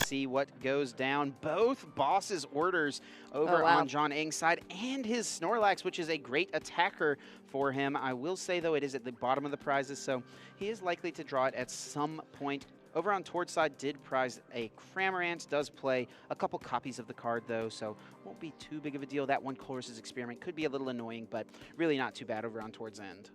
see what goes down. Both bosses' orders over on Jon Eng's side and his Snorlax, which is a great attacker for him. I will say, though, it is at the bottom of the prizes, so he is likely to draw it at some point. Over on Tord's side, did prize a Cramorant, does play a couple copies of the card, though, so won't be too big of a deal. That one Colress's Experiment could be a little annoying, but really not too bad over on Tord's end.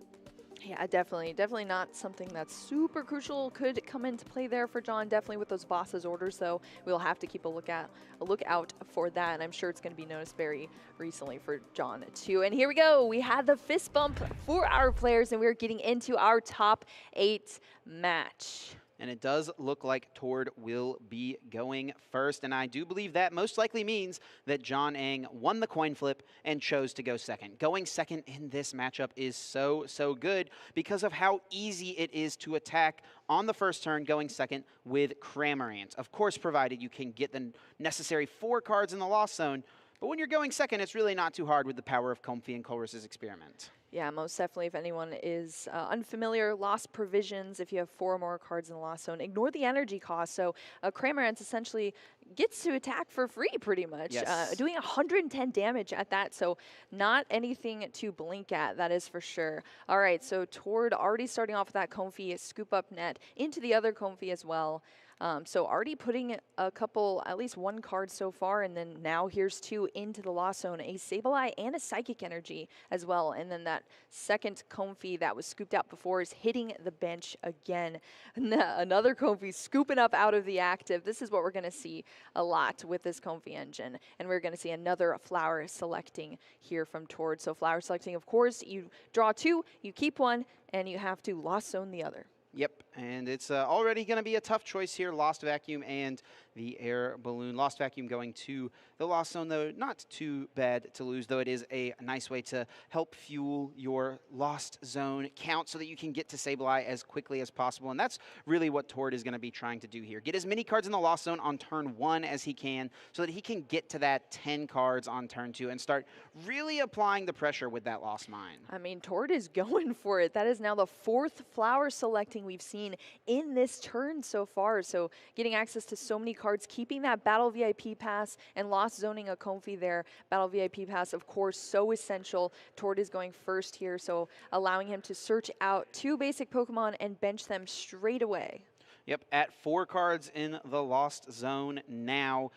Yeah, definitely not something that's super crucial. Could come into play there for Jon. Definitely with those bosses orders, though, we'll have to keep a lookout for that. And I'm sure it's going to be noticed very recently for Jon too. And here we go. We had the fist bump for our players, and we're getting into our top 8 match. And it does look like Tord will be going first. And I do believe that most likely means that Jon Eng won the coin flip and chose to go second. Going second in this matchup is so good because of how easy it is to attack on the first turn going second with Cramorant. Of course, provided you can get the necessary 4 cards in the Lost Zone. But when you're going second, it's really not too hard with the power of Comfey and Colress's Experiment. Yeah, most definitely. If anyone is unfamiliar, Lost Provisions, if you have 4 more cards in the Lost Zone, ignore the energy cost. So Cramorant essentially gets to attack for free pretty much, doing 110 damage at that. So not anything to blink at, that is for sure. All right, so Tord already starting off with that Comfey scoop up net into the other Comfey as well. So already putting a couple, at least 1 card so far, and then now here's 2 into the Lost Zone, a Sableye and a Psychic Energy as well. And then that second Comfey that was scooped out before is hitting the bench again. Another Comfey scooping up out of the active. This is what we're going to see a lot with this Comfey engine. And we're going to see another flower selecting here from Tord. So flower selecting, of course, you draw 2, you keep 1, and you have to Lost Zone the other. Yep, and it's already going to be a tough choice here. Lost Vacuum and the Air Balloon. Lost Vacuum going to the Lost Zone, though not too bad to lose, though it is a nice way to help fuel your Lost Zone count so that you can get to Sableye as quickly as possible. And that's really what Tord is going to be trying to do here. Get as many cards in the Lost Zone on turn 1 as he can so that he can get to that 10 cards on turn 2 and start really applying the pressure with that Lost Mine. I mean, Tord is going for it. That is now the 4th flower selecting we've seen in this turn so far. So getting access to so many cards, keeping that Battle VIP pass and Lost Zoning a Comfey there. Battle VIP pass, of course, so essential. Tord is going first here, so allowing him to search out 2 basic Pokemon and bench them straight away. Yep, at 4 cards in the Lost Zone now.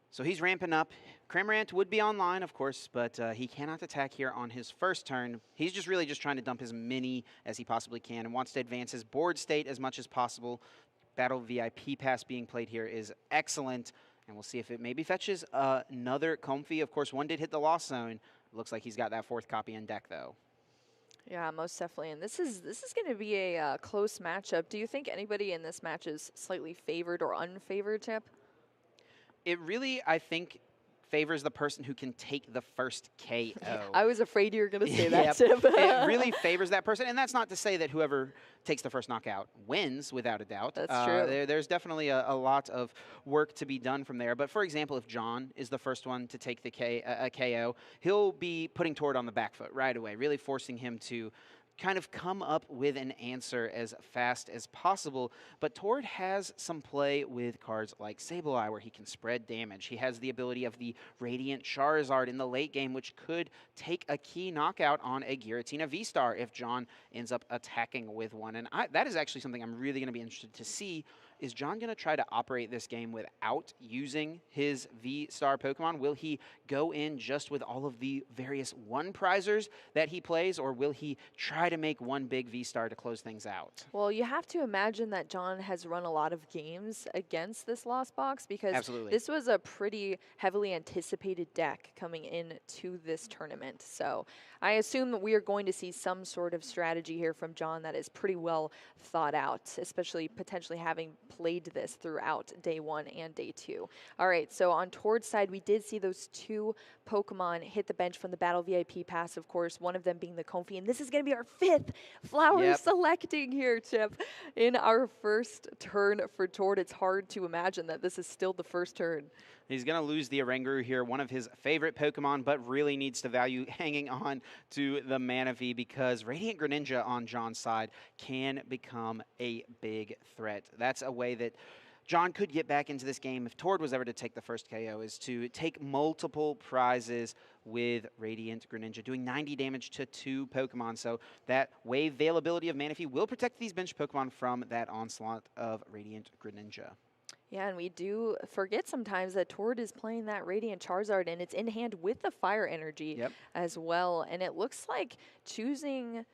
So he's ramping up. Cramorant would be online, of course, but he cannot attack here on his first turn. He's just really just trying to dump as many as he possibly can and wants to advance his board state as much as possible. Battle VIP pass being played here is excellent, and we'll see if it maybe fetches another Comfey. Of course, one did hit the Lost Zone. Looks like he's got that 4th copy in deck, though. Yeah, most definitely. And this is going to be a close matchup. Do you think anybody in this match is slightly favored or unfavored, Chip? It really, I think, favors the person who can take the first KO. I was afraid you were going to say that, Chip. It really favors that person. And that's not to say that whoever takes the first knockout wins, without a doubt. That's true. There's definitely a lot of work to be done from there. But for example, if Jon is the first one to take the KO, he'll be putting Tord on the back foot right away, really forcing him to kind of come up with an answer as fast as possible. But Tord has some play with cards like Sableye, where he can spread damage. He has the ability of the Radiant Charizard in the late game, which could take a key knockout on a Giratina VStar if Jon ends up attacking with one. And that is actually something I'm really going to be interested to see. Is Jon going to try to operate this game without using his V-Star Pokemon? Will he go in just with all of the various one-prizers that he plays, or will he try to make one big V-Star to close things out? Well, you have to imagine that Jon has run a lot of games against this Lost Box, because this was a pretty heavily anticipated deck coming into this tournament. So I assume that we are going to see some sort of strategy here from Jon that is pretty well thought out, especially potentially having played this throughout day 1 and day 2. All right, so on Tord's side, we did see those 2 Pokemon hit the bench from the Battle VIP pass, of course, one of them being the Comfey, and this is going to be our 5th flower selecting here, Chip, in our first turn for Tord. It's hard to imagine that this is still the first turn. He's going to lose the Oranguru here, one of his favorite Pokemon, but really needs to value hanging on to the Manaphy because Radiant Greninja on Jon's side can become a big threat. That's a way that Jon could get back into this game if Tord was ever to take the first KO, is to take multiple prizes with Radiant Greninja, doing 90 damage to 2 Pokemon. So that wave availability of Manaphy will protect these bench Pokemon from that onslaught of Radiant Greninja. Yeah, and we do forget sometimes that Tord is playing that Radiant Charizard, and it's in hand with the Fire Energy as well. And it looks like choosing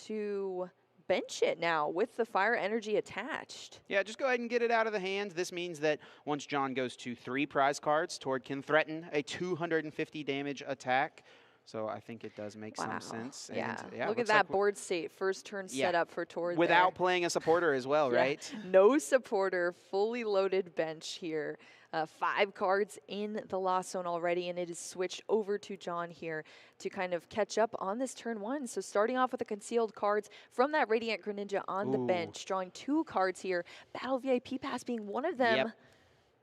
to bench it now with the Fire Energy attached. Yeah, just go ahead and get it out of the hand. This means that once Jon goes to 3 prize cards, Tord can threaten a 250 damage attack. So I think it does make some sense. Yeah, and yeah, look at that board state. First turn set up for Tord without playing a supporter as well, right? No supporter, fully loaded bench here. 5 cards in the Lost Zone already, and it is switched over to Jon here to kind of catch up on this turn 1. So starting off with the concealed cards from that Radiant Greninja on the bench, drawing 2 cards here. Battle VIP Pass being one of them. Yep.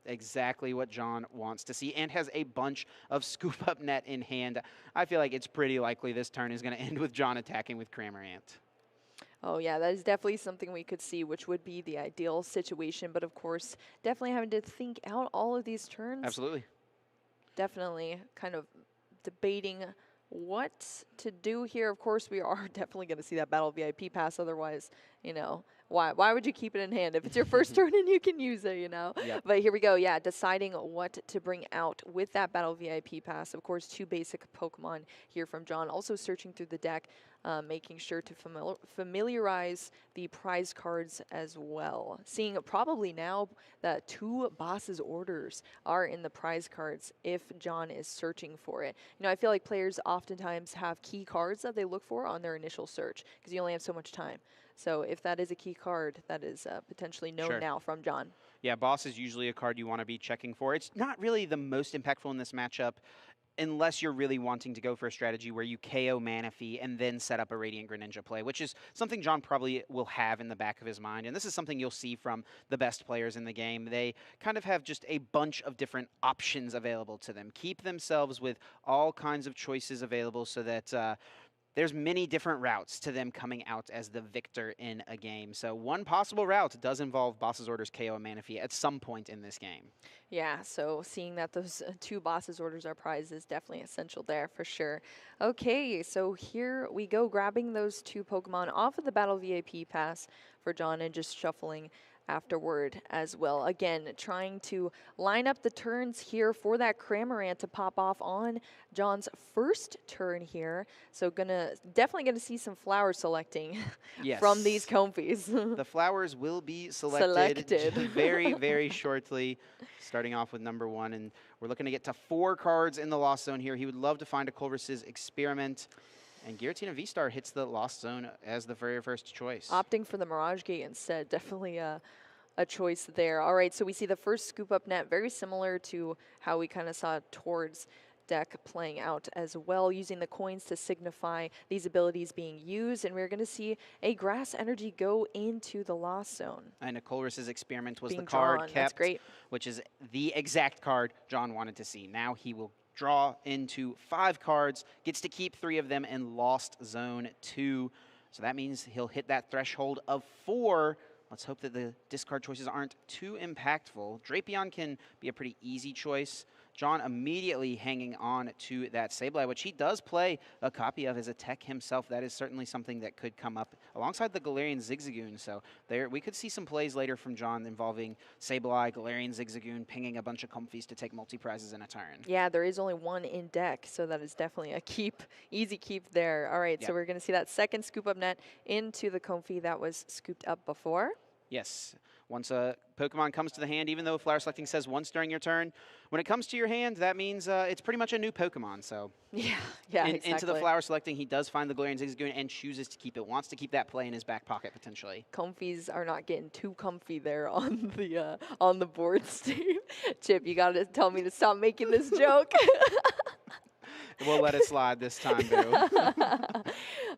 Exactly what Jon wants to see, and has a bunch of scoop up net in hand. I feel like it's pretty likely this turn is going to end with Jon attacking with Cramorant. Oh yeah, that is definitely something we could see, which would be the ideal situation. But of course, definitely having to think out all of these turns. Absolutely. Definitely kind of debating what to do here. Of course, we are definitely going to see that Battle VIP Pass. Otherwise, you know, why would you keep it in hand if it's your first turn and you can use it, you know? Yep. But here we go, yeah, deciding what to bring out with that Battle VIP Pass. Of course, 2 basic Pokemon here from Jon. Also searching through the deck, making sure to familiarize the prize cards as well. Seeing probably now that 2 Boss's Orders are in the prize cards if Jon is searching for it. You know, I feel like players oftentimes have key cards that they look for on their initial search because you only have so much time. So if that is a key card, that is potentially known now from Jon. Yeah, Boss is usually a card you want to be checking for. It's not really the most impactful in this matchup unless you're really wanting to go for a strategy where you KO Manaphy and then set up a Radiant Greninja play, which is something Jon probably will have in the back of his mind. And this is something you'll see from the best players in the game. They kind of have just a bunch of different options available to them. Keep themselves with all kinds of choices available so that there's many different routes to them coming out as the victor in a game. So one possible route does involve Boss's Orders KO and Manaphy at some point in this game. Yeah, so seeing that those 2 Boss's Orders are prized is definitely essential there for sure. Okay, so here we go, grabbing those 2 Pokemon off of the Battle VIP Pass for Jon and just shuffling afterward as well. Again, trying to line up the turns here for that Cramorant to pop off on Jon's first turn here. So definitely gonna see some flower selecting from these Comfies. The flowers will be selected. very, very shortly, starting off with number 1. And we're looking to get to 4 cards in the Lost Zone here. He would love to find a Culver's Experiment. And Giratina VStar hits the Lost Zone as the very first choice. Opting for the Mirage Gate instead, definitely a choice there. All right, so we see the first scoop up net, very similar to how we kind of saw Tord's deck playing out as well, using the coins to signify these abilities being used. And we're going to see a Grass Energy go into the Lost Zone. And a Culver's Experiment was the card kept, that's great. Which is the exact card Jon wanted to see. Now he will draw into 5 cards, gets to keep 3 of them in Lost Zone 2. So that means he'll hit that threshold of 4. Let's hope that the discard choices aren't too impactful. Drapion can be a pretty easy choice. Jon immediately hanging on to that Sableye, which he does play a copy of as a tech himself. That is certainly something that could come up alongside the Galarian Zigzagoon. So there, we could see some plays later from Jon involving Sableye, Galarian Zigzagoon, pinging a bunch of Comfies to take multi-prizes in a turn. Yeah, there is only 1 in deck, so that is definitely a keep, easy keep there. All right, so we're going to see that second scoop up net into the Comfy that was scooped up before. Yes. Once a Pokemon comes to the hand, even though flower selecting says once during your turn, when it comes to your hand, that means it's pretty much a new Pokemon. So exactly. Into the flower selecting, he does find the Galarian Zigzagoon and chooses to keep it. Wants to keep that play in his back pocket potentially. Comfies are not getting too comfy there on the board, Steve. Chip, you got to tell me to stop making this joke. We'll let it slide this time, Boo.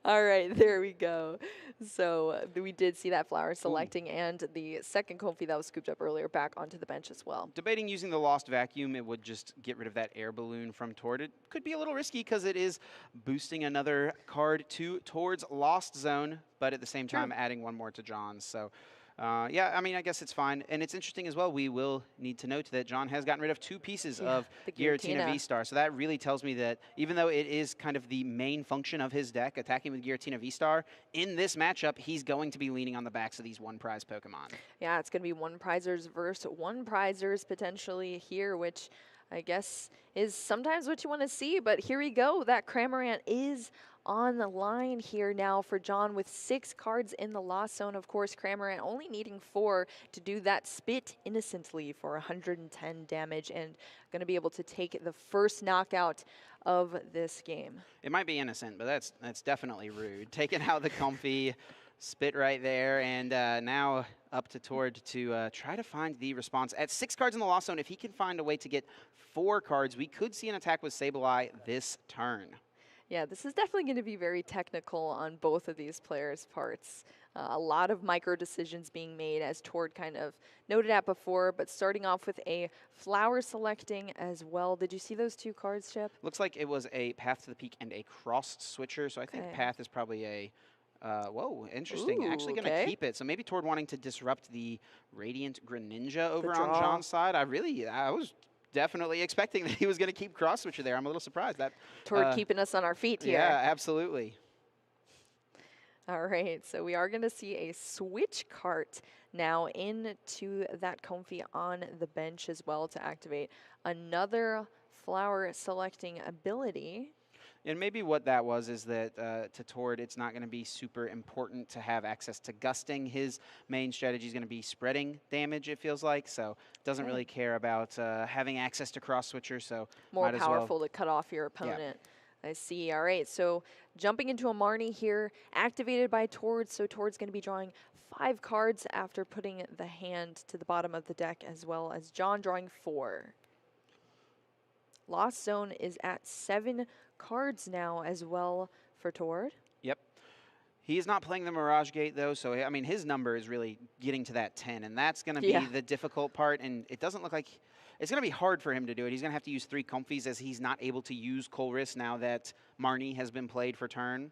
All right, there we go. So we did see that flower selecting and the second Comfy that was scooped up earlier back onto the bench as well. Debating using the Lost Vacuum, it would just get rid of that air balloon from Tord. It could be a little risky because it is boosting another card to Tord's Lost Zone, but at the same time adding 1 more to Jon's. So Yeah, I mean, I guess it's fine. And it's interesting as well. We will need to note that Jon has gotten rid of 2 pieces of the Giratina Giratina. VStar. So that really tells me that even though it is kind of the main function of his deck, attacking with Giratina VStar, in this matchup, he's going to be leaning on the backs of these one prize Pokemon. Yeah, it's going to be one prizers versus one prizers potentially here, which I guess is sometimes what you want to see. But here we go. That Cramorant is on the line here now for Jon with 6 cards in the Lost Zone. Of course, Cramorant only needing 4 to do that Spit Innocently for 110 damage and going to be able to take the first knockout of this game. It might be innocent, but that's definitely rude. Taking out the Comfy, Spit right there, and now up to Tord to try to find the response. At 6 cards in the Lost Zone, if he can find a way to get 4 cards, we could see an attack with Sableye this turn. Yeah, this is definitely going to be very technical on both of these players' parts. A lot of micro decisions being made, as Tord kind of noted at before, but starting off with a flower selecting as well. Did you see those 2 cards, Chip? Looks like it was a Path to the Peak and a Cross Switcher, so I think Path is probably a... whoa, interesting. Ooh, Actually going to keep it. So maybe Tord wanting to disrupt the Radiant Greninja over on draw. Jon's side. I was definitely expecting that he was going to keep Cross Switcher there. I'm a little surprised. That Tord keeping us on our feet here. Yeah, absolutely. All right, so we are going to see a switch cart now into that Comfy on the bench as well to activate another flower selecting ability. And maybe what that was is that to Tord, it's not going to be super important to have access to gusting. His main strategy is going to be spreading damage, it feels like. So doesn't really care about having access to Cross Switcher. So more powerful to cut off your opponent. Yeah. I see. All right, so jumping into a Marnie here, activated by Tord. So Tord's going to be drawing 5 cards after putting the hand to the bottom of the deck, as well as Jon drawing 4. Lost Zone is at 7 cards now as well for Tord. Yep. He is not playing the Mirage Gate, though, so, I mean, his number is really getting to that 10, and that's going to be the difficult part, and it doesn't look like it's going to be hard for him to do it. He's going to have to use 3 Comfies as he's not able to use Colress now that Marnie has been played for turn.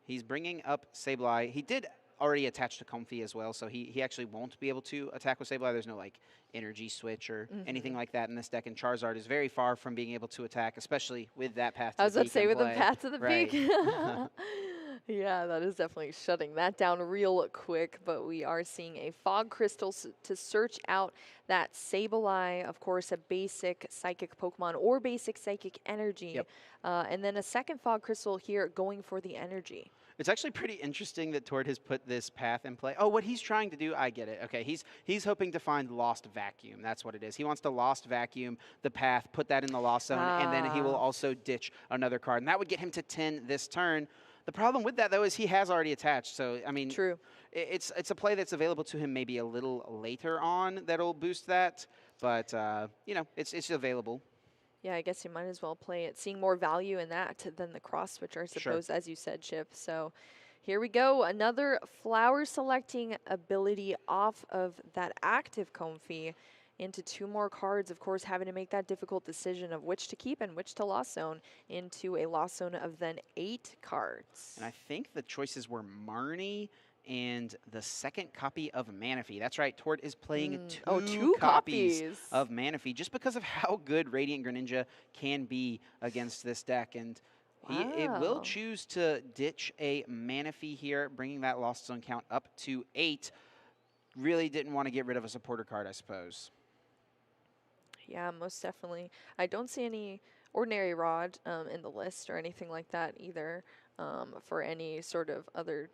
He's bringing up Sableye. He did already attach to Comfy as well, so he actually won't be able to attack with Sableye. There's no, like, energy switch or anything like that in this deck, and Charizard is very far from being able to attack, especially with that Path to the Peak. I was about to say, with the Path to the Peak. Yeah, that is definitely shutting that down real quick, but we are seeing a Fog Crystal to search out that Sableye, of course, a basic Psychic Pokemon or basic Psychic Energy, and then a second Fog Crystal here going for the Energy. It's actually pretty interesting that Tord has put this path in play. Oh, what he's trying to do, I get it. Okay, he's hoping to find Lost Vacuum. That's what it is. He wants to Lost Vacuum the path, put that in the Lost Zone, and then he will also ditch another card. And that would get him to 10 this turn. The problem with that, though, is he has already attached. So, I mean, true. It's a play that's available to him maybe a little later on that'll boost that. But, you know, it's available. Yeah, I guess you might as well play it, seeing more value in that than the Cross Switcher, I suppose, as you said, Chip. So here we go. Another flower selecting ability off of that active Comfy into 2 more cards, of course, having to make that difficult decision of which to keep and which to Lost Zone into a Lost Zone of then 8 cards. And I think the choices were Marnie and the second copy of Manaphy. That's right, Tord is playing 2 copies of Manaphy just because of how good Radiant Greninja can be against this deck. And it will choose to ditch a Manaphy here, bringing that Lost Zone count up to 8. Really didn't want to get rid of a supporter card, I suppose. Yeah, most definitely. I don't see any Ordinary Rod in the list or anything like that either for any sort of other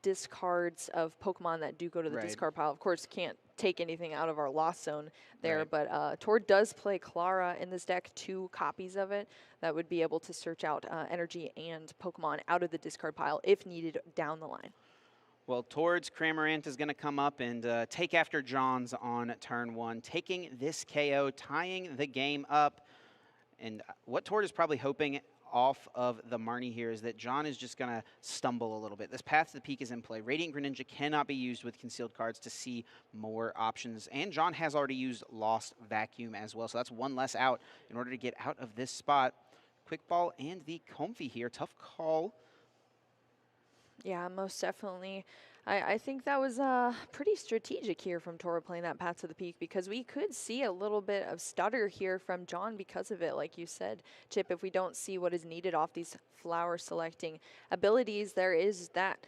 discards of Pokemon that do go to the discard pile. Of course, can't take anything out of our Lost Zone there, but Tord does play Clara in this deck, 2 copies of it that would be able to search out energy and Pokemon out of the discard pile if needed down the line. Well, Tord's Cramorant is going to come up and take after Jon's on turn 1, taking this KO, tying the game up. And what Tord is probably hoping off of the Marnie here is that Jon is just going to stumble a little bit. This Path to the Peak is in play. Radiant Greninja cannot be used with concealed cards to see more options. And Jon has already used Lost Vacuum as well, so that's 1 less out in order to get out of this spot. Quick Ball and the Comfy here. Tough call. Yeah, most definitely. I think that was pretty strategic here from Tora playing that Path to the Peak, because we could see a little bit of stutter here from Jon because of it, like you said, Chip. If we don't see what is needed off these flower selecting abilities, there is that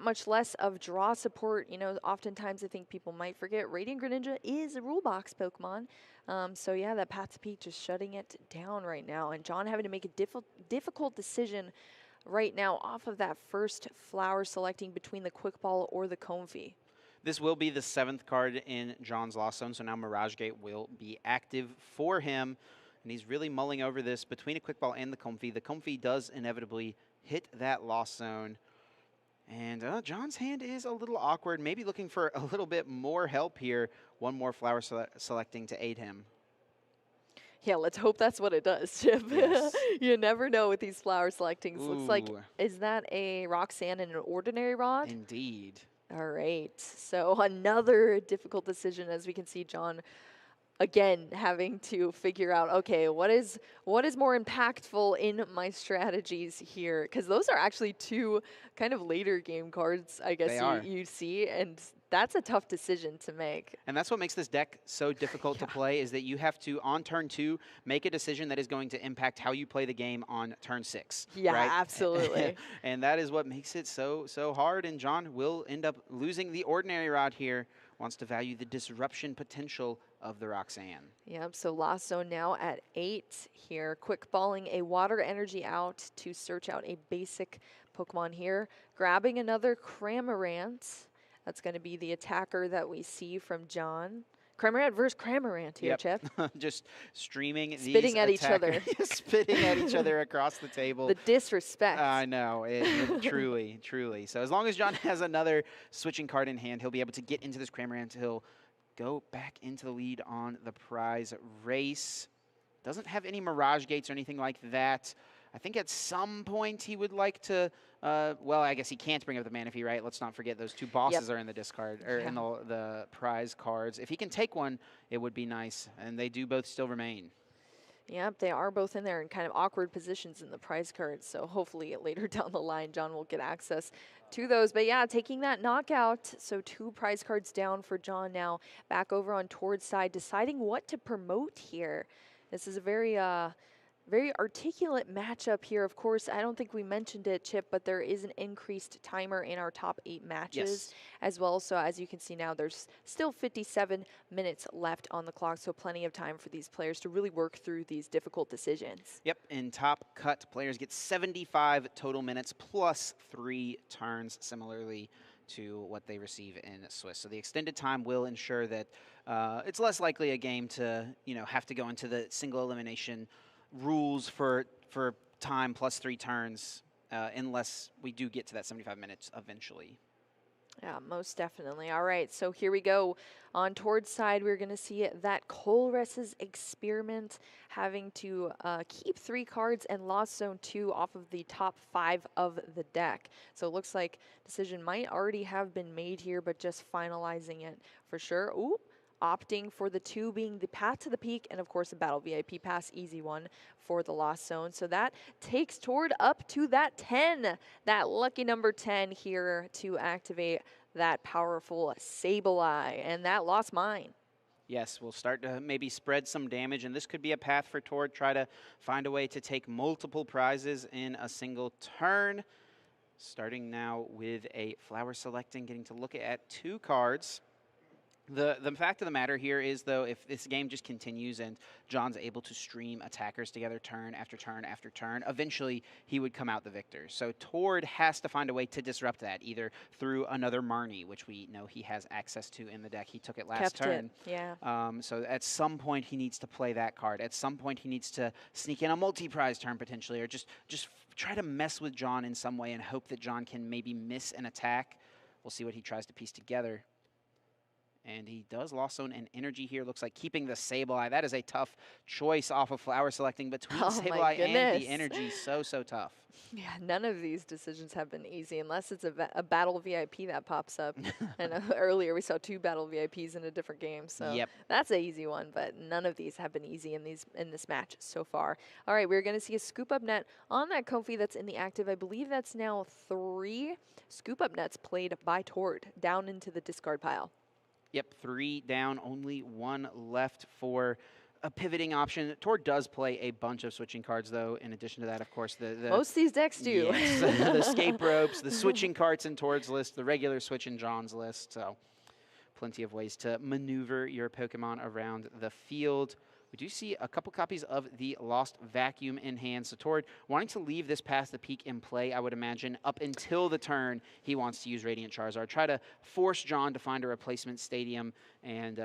much less of draw support. You know, oftentimes I think people might forget Radiant Greninja is a rule box Pokemon. So yeah, that Path to Peak just shutting it down right now, and Jon having to make a difficult decision right now off of that first flower selecting between the Quick Ball or the Comfey. This will be the 7th card in Jon's Lost Zone, so now Mirage Gate will be active for him, and he's really mulling over this between a Quick Ball and the Comfey. The Comfey does inevitably hit that Lost Zone, and Jon's hand is a little awkward, maybe looking for a little bit more help here. One more flower selecting to aid him. Yeah, let's hope that's what it does, Chip. Yes. You never know with these flower selectings. Ooh. Looks like, is that a Roxanne and an ordinary rod? Indeed. All right, so another difficult decision, as we can see Jon again having to figure out, okay, what is more impactful in my strategies here? Because those are actually two kind of later game cards, I guess you see, and that's a tough decision to make. And that's what makes this deck so difficult to play, is that you have to, on turn 2, make a decision that is going to impact how you play the game on turn 6. Yeah, right? Absolutely. And that is what makes it so hard, and Jon will end up losing the ordinary rod here. Wants to value the disruption potential of the Roxanne. Yep, so Lost Zone now at 8 here. Quick balling a water energy out to search out a basic Pokemon here. Grabbing another Cramorant. That's going to be the attacker that we see from Jon. Cramorant versus Cramorant here, Chip. Just streaming Spitting at each other. Spitting at each other across the table. The disrespect. I know, truly, truly. So as long as Jon has another switching card in hand, he'll be able to get into this Cramorant. He'll go back into the lead on the prize race. Doesn't have any Mirage Gates or anything like that. I think at some point he would like to, well, I guess he can't bring up the Manaphy, right? Let's not forget those 2 bosses are in the discard, or in the prize cards. If he can take one, it would be nice, and they do both still remain. Yep, they are both in there in kind of awkward positions in the prize cards, so hopefully later down the line, Jon will get access to those. But yeah, taking that knockout, so 2 prize cards down for Jon now. Back over on Tord's side, deciding what to promote here. This is a very articulate matchup here. Of course, I don't think we mentioned it, Chip, but there is an increased timer in our top 8 matches as well. So as you can see now, there's still 57 minutes left on the clock, so plenty of time for these players to really work through these difficult decisions. Yep, in top cut, players get 75 total minutes plus 3 turns, similarly to what they receive in SwSh. So the extended time will ensure that it's less likely a game to, have to go into the single elimination rules for time plus 3 turns, unless we do get to that 75 minutes eventually. Yeah, most definitely. All right, so here we go. On Tord's side, we're going to see that Colress's Experiment having to keep 3 cards and Lost Zone 2 off of the top 5 of the deck. So it looks like decision might already have been made here, but just finalizing it for sure. Ooh. Opting for the 2 being the Path to the Peak, and of course the Battle VIP Pass, easy one for the Lost Zone. So that takes Tord up to that 10, that lucky number 10 here to activate that powerful Sableye, and that lost mine. Yes, we'll start to maybe spread some damage, and this could be a path for Tord, try to find a way to take multiple prizes in a single turn. Starting now with a flower selecting, getting to look at 2 cards. The fact of the matter here is, though, if this game just continues and Jon's able to stream attackers together turn after turn after turn, eventually he would come out the victor. So Tord has to find a way to disrupt that, either through another Marnie, which we know he has access to in the deck. He took it last turn. So at some point he needs to play that card. At some point he needs to sneak in a multi-prize turn potentially, or just try to mess with Jon in some way and hope that Jon can maybe miss an attack. We'll see what he tries to piece together. and he does Lost Zone and Energy here. Looks like keeping the Sableye. That is a tough choice off of flower selecting between Sableye and the Energy. So tough. Yeah, none of these decisions have been easy unless it's a battle VIP that pops up. And earlier we saw 2 battle VIPs in a different game, so that's an easy one. But none of these have been easy in this match so far. All right, we're going to see a scoop up net on that Comfy that's in the active. I believe that's now 3 scoop up nets played by Tord down into the discard pile. Yep, 3 down, only 1 left for a pivoting option. Tord does play a bunch of switching cards, though. In addition to that, of course, most of these decks do. Yes, the escape ropes, the switching cards in Tord's list, the regular switch in Jon's list. So plenty of ways to maneuver your Pokemon around the field. We do see a couple copies of the Lost Vacuum in hand. So Tord wanting to leave this past the peak in play, I would imagine, up until the turn he wants to use Radiant Charizard. Try to force Jon to find a replacement stadium and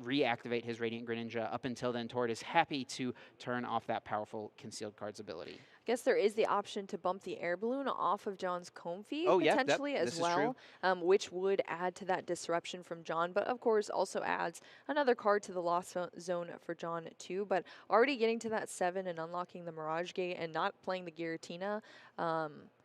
reactivate his Radiant Greninja. Up until then, Tord is happy to turn off that powerful Concealed Cards ability. I guess there is the option to bump the air balloon off of Jon's Comfy potentially as well, which would add to that disruption from Jon, but of course also adds another card to the Lost Zone for Jon too. But already getting to that 7 and unlocking the Mirage Gate and not playing the Giratina,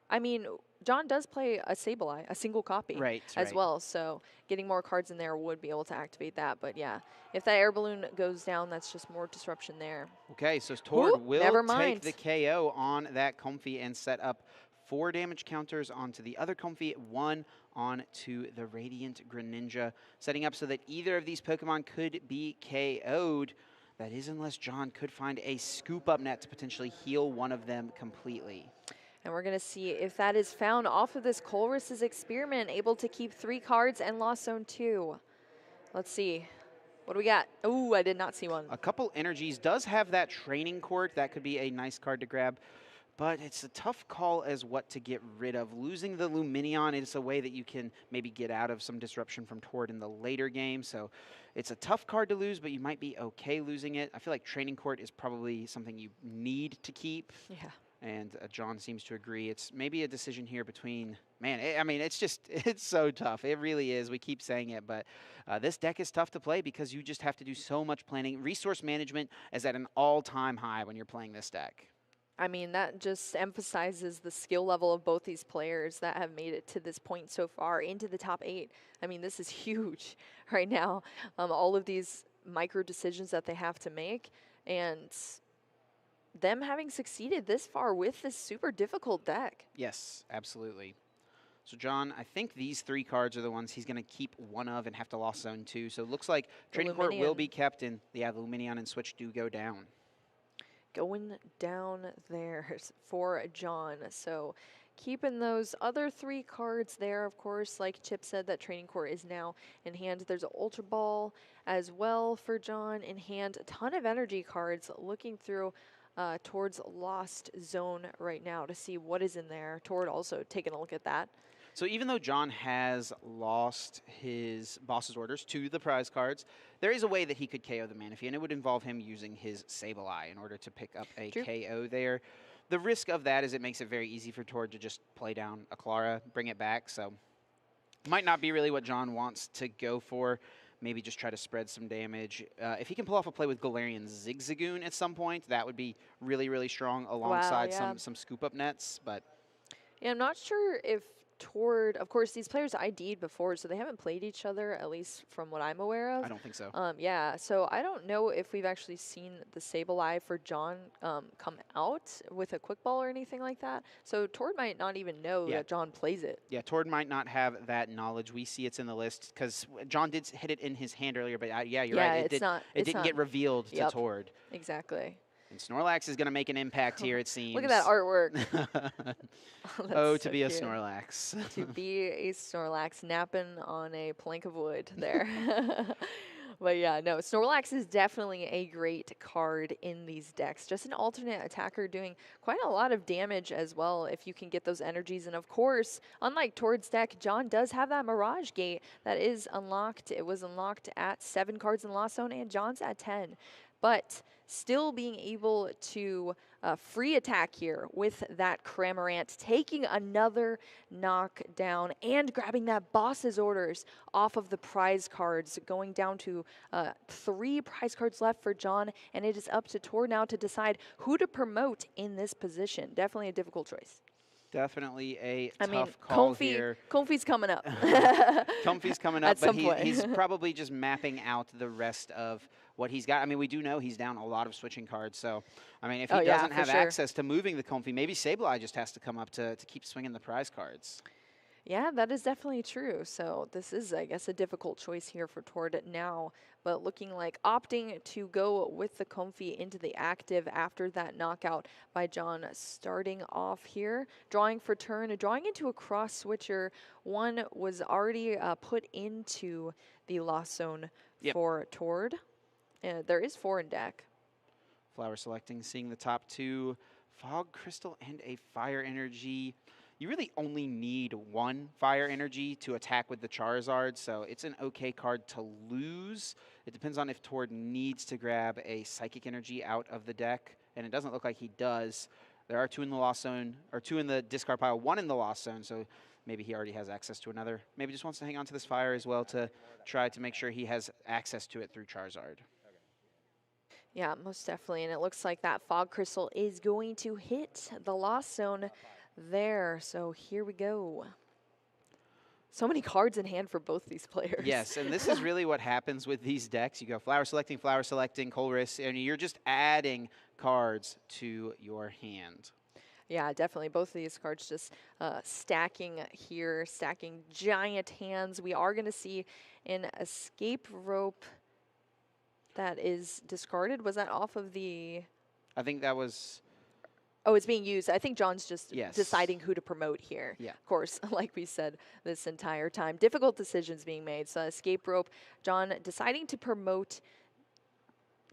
I mean, Jon does play a Sableye, a single copy as well, so getting more cards in there would be able to activate that. But yeah, if that air balloon goes down, that's just more disruption there. Okay, so Tord will take the KO on that Comfy and set up 4 damage counters onto the other Comfy, 1 onto the Radiant Greninja, setting up so that either of these Pokemon could be KO'd. That is unless Jon could find a scoop up net to potentially heal one of them completely. And we're going to see if that is found off of this Colress's experiment, able to keep 3 cards and Lost Zone 2. Let's see. What do we got? Oh, I did not see one. A couple energies. Does have that Training Court. That could be a nice card to grab. But it's a tough call as what to get rid of. Losing the Lumineon is a way that you can maybe get out of some disruption from Tord in the later game. So it's a tough card to lose, but you might be okay losing it. I feel like Training Court is probably something you need to keep. Yeah. And Jon seems to agree. It's maybe a decision here between, man, I mean, it's so tough. It really is. We keep saying it, but this deck is tough to play because you just have to do so much planning. Resource management is at an all-time high when you're playing this deck. I mean, that just emphasizes the skill level of both these players that have made it to this point so far into the top 8. I mean, this is huge right now. All of these micro decisions that they have to make, and them having succeeded this far with this super difficult deck. Yes, absolutely. So Jon, I think these 3 cards are the ones he's going to keep one of and have to Lost Zone 2. So it looks like Training Court will be kept, and the Lumineon and Switch do go down. Going down there for Jon. So keeping those other 3 cards there, of course, like Chip said, that Training Court is now in hand. There's an Ultra Ball as well for Jon in hand. A ton of energy cards, looking through Tord's Lost Zone right now to see what is in there. Tord also taking a look at that. So even though Jon has lost his boss's orders to the prize cards, there is a way that he could KO the Manaphy, and it would involve him using his Sableye in order to pick up a KO there. The risk of that is it makes it very easy for Tord to just play down a Clara, bring it back, so might not be really what Jon wants to go for. Maybe just try to spread some damage. If he can pull off a play with Galarian Zigzagoon at some point, that would be really, really strong alongside some scoop-up nets. But yeah, I'm not sure if Tord, of course, these players ID'd before, so they haven't played each other, at least from what I'm aware of. I don't think so. Yeah, so I don't know if we've actually seen the Sableye for Jon come out with a quick ball or anything like that. So Tord might not even know that Jon plays it. Yeah, Tord might not have that knowledge. We see it's in the list because Jon did hit it in his hand earlier, but yeah, you're right. It didn't get revealed to Tord. Exactly. And Snorlax is going to make an impact here, it seems. Look at that artwork. To be a Snorlax. To be a Snorlax napping on a plank of wood there. But yeah, no, Snorlax is definitely a great card in these decks. Just an alternate attacker doing quite a lot of damage as well if you can get those energies. And of course, unlike Tord's deck, Jon does have that Mirage Gate that is unlocked. It was unlocked at 7 cards in Lost Zone, and Jon's at 10. but still being able to free attack here with that Cramorant, taking another knockdown and grabbing that boss's orders off of the prize cards, going down to 3 prize cards left for Jon, and it is up to Tor now to decide who to promote in this position. Definitely a difficult choice. Definitely a tough call here. Comfy's coming up. Comfy's coming up, but he's point. probably just mapping out the rest of what he's got. I mean, we do know he's down a lot of switching cards, so, I mean, if he doesn't have access to moving the Comfy, maybe SwSh just has to come up to keep swinging the prize cards. Yeah, that is definitely true. So this is, I guess, a difficult choice here for Tord now, but looking like opting to go with the Comfy into the active after that knockout by Jon, starting off here, drawing for turn, drawing into a cross switcher. One was already put into the Lost Zone for Tord. There is 4 in deck. Flower selecting, seeing the top 2, Fog Crystal and a Fire Energy. You really only need 1 Fire Energy to attack with the Charizard, so it's an okay card to lose. It depends on if Tord needs to grab a Psychic Energy out of the deck, and it doesn't look like he does. There are 2 in the Lost Zone, or 2 in the discard pile, 1 in the Lost Zone, so maybe he already has access to another. Maybe just wants to hang on to this Fire as well to try to make sure he has access to it through Charizard. Yeah, most definitely, and it looks like that Fog Crystal is going to hit the Lost Zone there. So here we go. So many cards in hand for both these players. Yes, and this is really what happens with these decks. You go flower selecting, Colress, and you're just adding cards to your hand. Yeah, definitely. Both of these cards just stacking here, stacking giant hands. We are going to see an Escape Rope that is discarded. Was that off of the... I think that was... Oh, it's being used. I think Jon's just deciding who to promote here. Yeah. Of course, like we said this entire time. Difficult decisions being made. So Escape Rope, Jon deciding to promote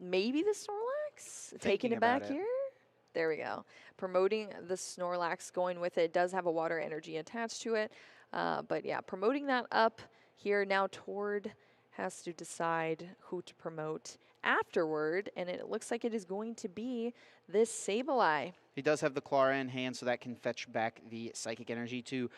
maybe the Snorlax? Taking it back here? There we go. Promoting the Snorlax, going with it. It does have a water energy attached to it. But yeah, promoting that up here. Now Tord has to decide who to promote afterward, and it looks like it is going to be this Sableye. He does have the Clara in hand, so that can fetch back the Psychic Energy to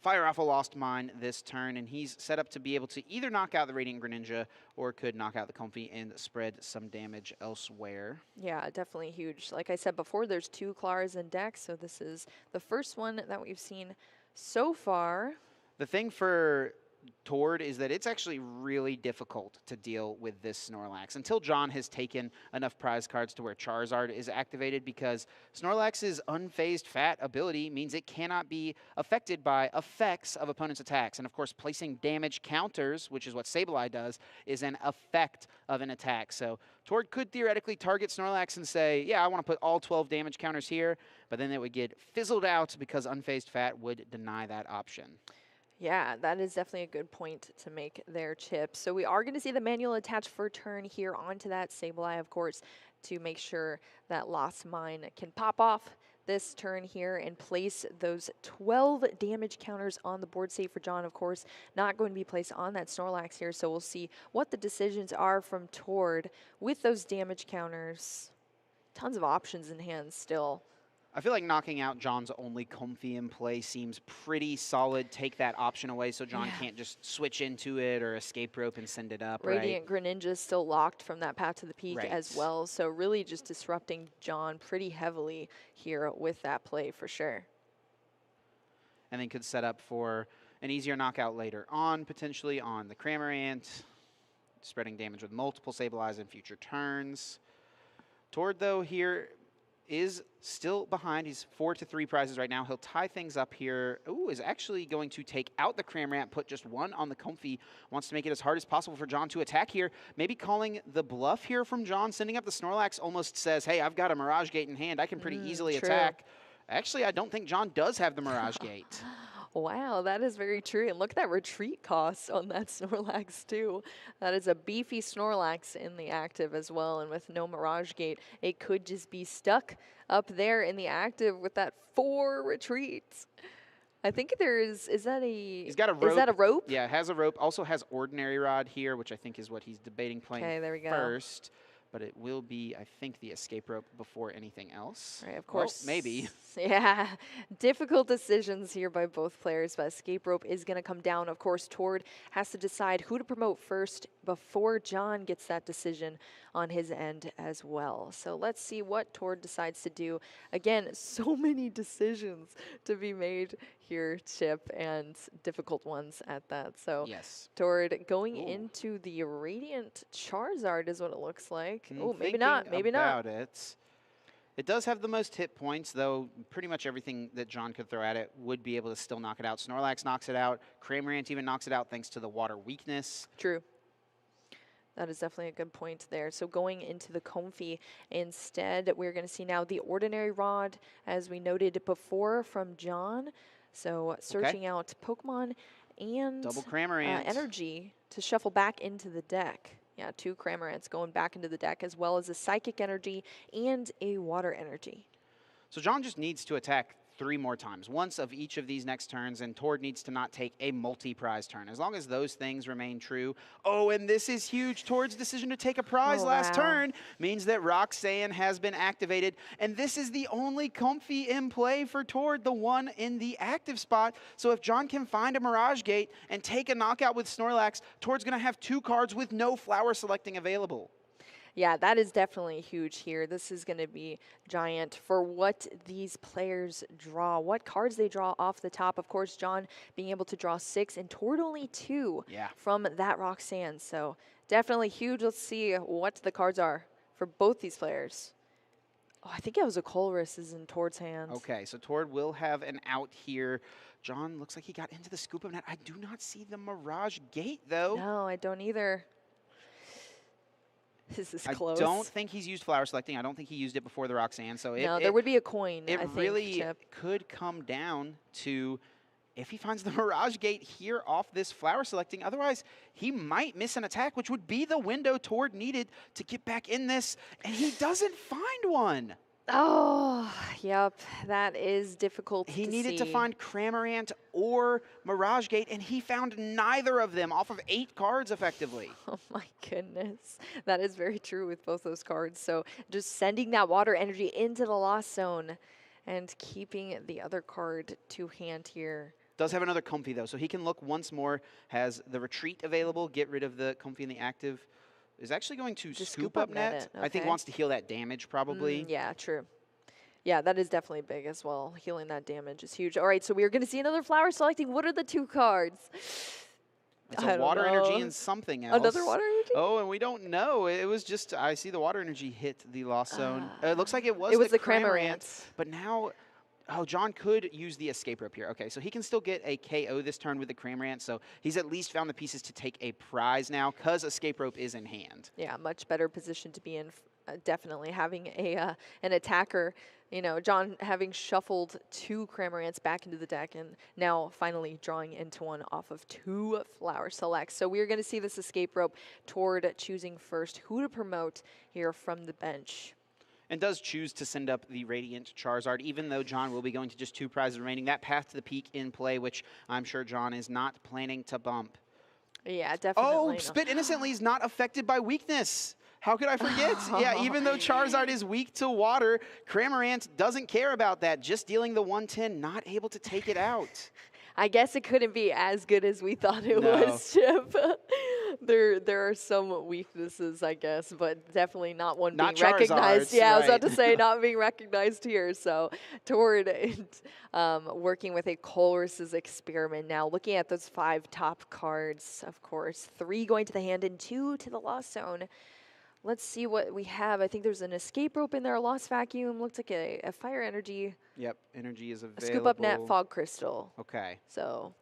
fire off a Lost Mine this turn, and he's set up to be able to either knock out the Radiant Greninja or could knock out the Comfy and spread some damage elsewhere. Yeah, definitely huge. Like I said before, there's 2 Claras in deck, so this is the first one that we've seen so far. The thing for Tord is that it's actually really difficult to deal with this Snorlax until Jon has taken enough prize cards to where Charizard is activated, because Snorlax's unfazed fat ability means it cannot be affected by effects of opponents' attacks. And of course, placing damage counters, which is what Sableye does, is an effect of an attack. So Tord could theoretically target Snorlax and say, yeah, I want to put all 12 damage counters here, but then it would get fizzled out because unfazed fat would deny that option. Yeah, that is definitely a good point to make there, Chip. So we are going to see the manual attach for turn here onto that Sableye, of course, to make sure that Lost Mine can pop off this turn here and place those 12 damage counters on the board. Save for Jon, of course, not going to be placed on that Snorlax here. So we'll see what the decisions are from Tord with those damage counters. Tons of options in hand still. I feel like knocking out Jon's only Comfy in play seems pretty solid. Take that option away so Jon can't just switch into it or Escape Rope and send it up, Radiant Greninja is still locked from that Path to the Peak as well. So really just disrupting Jon pretty heavily here with that play for sure. And then could set up for an easier knockout later on, potentially on the Cramorant, spreading damage with multiple Sableyes in future turns. Tord, though, here is still behind. He's 4-3 prizes right now. He'll tie things up here. Ooh, is actually going to take out the Cramorant, put just 1 on the Comfy. Wants to make it as hard as possible for Jon to attack here. Maybe calling the bluff here from Jon. Sending up the Snorlax almost says, hey, I've got a Mirage Gate in hand. I can pretty easily attack. Actually, I don't think Jon does have the Mirage Gate. Wow, that is very true. And look at that retreat cost on that Snorlax too. That is a beefy Snorlax in the active as well. And with no Mirage Gate, it could just be stuck up there in the active with that 4 retreats. I think there is that a... He's got a rope. Is that a rope? Yeah, it has a rope. Also has Ordinary Rod here, which I think is what he's debating playing there we go. first. but it will be, I think, the escape rope before anything else. Right, of course. Well, maybe. Yeah, difficult decisions here by both players, but escape rope is going to come down. Of course, Tord has to decide who to promote first before Jon gets that decision on his end as well. So let's see what Tord decides to do. Again, so many decisions to be made here, Chip, and difficult ones at that. So yes. Tord going into the Radiant Charizard is what it looks like. Oh, maybe Thinking not, maybe not. It does have the most hit points, though pretty much everything that Jon could throw at it would be able to still knock it out. Snorlax knocks it out. Cramorant even knocks it out thanks to the water weakness. True. That is definitely a good point there. So going into the Comfey instead, we're going to see now the Ordinary Rod, as we noted before from Jon. So searching out Pokemon and double Cramorant energy to shuffle back into the deck. Yeah, 2 Cramorants going back into the deck, as well as a Psychic Energy and a Water Energy. So Jon just needs to attack 3 more times, once of each of these next turns, and Tord needs to not take a multi-prize turn. As long as those things remain true. Oh, and this is huge. Tord's decision to take a prize last turn means that Roxanne has been activated, and this is the only Comfey in play for Tord, the one in the active spot. So if Jon can find a Mirage Gate and take a knockout with Snorlax, Tord's going to have 2 cards with no flower selecting available. Yeah, that is definitely huge here. This is going to be giant for what these players draw, what cards they draw off the top. Of course, Jon being able to draw 6 and Tord only 2 from that Roxanne. So definitely huge. Let's see what the cards are for both these players. Oh, I think it was a Colress is in Tord's hands. Okay, so Tord will have an out here. Jon looks like he got into the scoop of net. I do not see the Mirage Gate, though. No, I don't either. This is close. I don't think he's used flower selecting. I don't think he used it before the Roxanne. So there would be a coin, I think, really Chip. could come down to if he finds the Mirage Gate here off this flower selecting. Otherwise, he might miss an attack, which would be the window Tord needed to get back in this. And he doesn't find one. Oh, yep. That is difficult He to needed see. to find Cramorant or Mirage Gate, and he found neither of them off of 8 cards effectively. Oh my goodness. That is very true with both those cards. So just sending that water energy into the Lost Zone and keeping the other card to hand here. Does have another Comfey, though, so he can look once more. Has the Retreat available, get rid of the Comfey in the active. Is actually going to scoop up net. Okay. I think wants to heal that damage, probably. Yeah, true. Yeah, that is definitely big as well. Healing that damage is huge. All right, so we are going to see another flower selecting. What are the 2 cards? It's a water energy and something else. Another water energy? Oh, and we don't know. It was just, I see the water energy hit the Lost Zone. It looks like it was the Cramorant. But now, oh, Jon could use the escape rope here. Okay, so he can still get a KO this turn with the Cramorant. So he's at least found the pieces to take a prize now because escape rope is in hand. Yeah, much better position to be in. Definitely having a an attacker. You know, Jon having shuffled 2 Cramorants back into the deck and now finally drawing into one off of 2 flower selects. So we're going to see this escape rope Tord choosing first who to promote here from the bench. And does choose to send up the Radiant Charizard, even though Jon will be going to just 2 prizes remaining. That path to the peak in play, which I'm sure Jon is not planning to bump. Yeah, definitely. Oh, Spit Innocently is not affected by weakness. How could I forget? Yeah, even though Charizard is weak to water, Cramorant doesn't care about that. Just dealing the 110, not able to take it out. I guess it couldn't be as good as we thought it was, Chip. There are some weaknesses, I guess, but definitely not one being recognized. Yeah, I was about to say not being recognized here. So Tord working with a Colress's experiment now, looking at those 5 top cards, of course. 3 going to the hand and 2 to the Lost Zone. Let's see what we have. I think there's an escape rope in there, a Lost Vacuum. Looks like a fire energy. Yep, energy is available. A scoop up net, fog crystal. Okay. So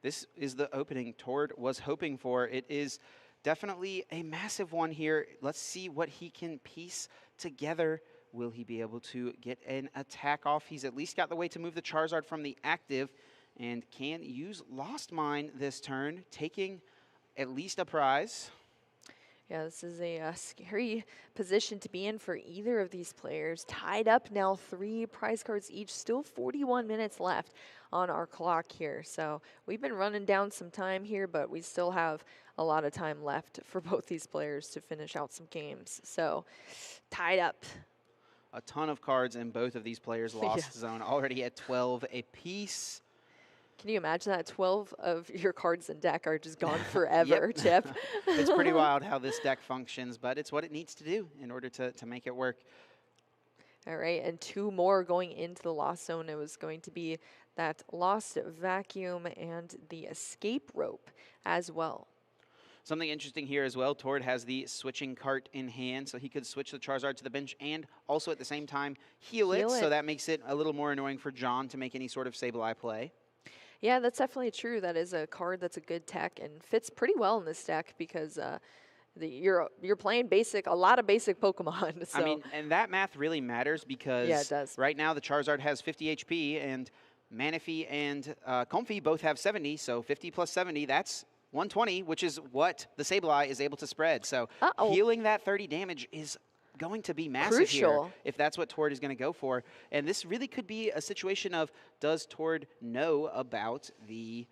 this is the opening Tord was hoping for. It is definitely a massive one here. Let's see what he can piece together. Will he be able to get an attack off? He's at least got the way to move the Charizard from the active and can use Lost Mine this turn, taking at least a prize. Yeah, this is a scary position to be in for either of these players. Tied up now, 3 prize cards each. Still 41 minutes left on our clock here. So we've been running down some time here, but we still have a lot of time left for both these players to finish out some games. So tied up. A ton of cards in both of these players' lost zone, already at 12 apiece. Can you imagine that? 12 of your cards in deck are just gone forever, Chip. It's pretty wild how this deck functions, but it's what it needs to do in order to make it work. All right, and 2 more going into the lost zone. It was going to be that lost vacuum and the escape rope as well. Something interesting here as well, Tord has the switching cart in hand, so he could switch the Charizard to the bench and also at the same time heal it. So that makes it a little more annoying for Jon to make any sort of Sableye play. Yeah, that's definitely true. That is a card that's a good tech and fits pretty well in this deck because you're playing a lot of basic Pokemon. So. I mean, and that math really matters because it does. Right now the Charizard has 50 HP and Manaphy and Comfey both have 70, so 50 plus 70, that's 120, which is what the Sableye is able to spread. So healing that 30 damage is going to be massive here if that's what Tord is going to go for. And this really could be a situation of, does Tord know about the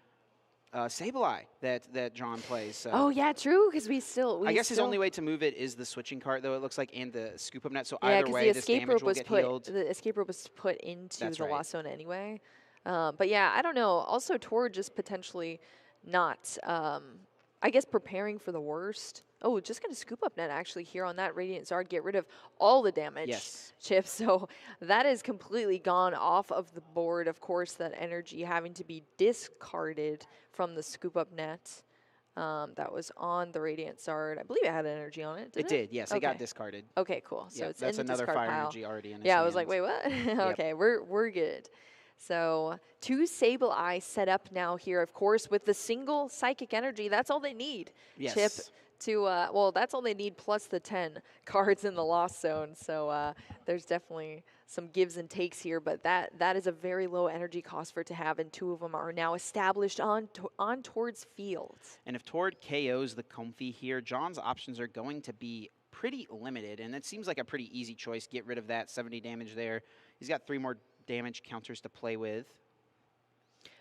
Sableye that Jon plays? So oh, yeah, true, because I guess his only way to move it is the switching cart, though, it looks like, and the scoop up net. So either way, this damage will get healed. The escape rope was put into the lost zone anyway. But yeah, I don't know. Also, Tord just potentially not, I guess, preparing for the worst. Oh, just going to scoop up net actually here on that Radiant Zard, get rid of all the damage chips. So that is completely gone off of the board. Of course, that energy having to be discarded from the scoop up net that was on the Radiant Zard. I believe it had energy on it. It did, yes. It got discarded. Okay, cool. So it's that's in the another discard fire pile. energy already in his Yeah, hand. I was like, wait, what? Okay, we're good. So 2 Sableye set up now here, of course, with the single Psychic Energy. That's all they need, Chip, to, well, that's all they need plus the 10 cards in the Lost Zone. So there's definitely some gives and takes here, but that is a very low energy cost for it to have, and 2 of them are now established on Tord's field. And if Tord KOs the Comfey here, Jon's options are going to be pretty limited, and it seems like a pretty easy choice. Get rid of that 70 damage there. He's got 3 more damage counters to play with.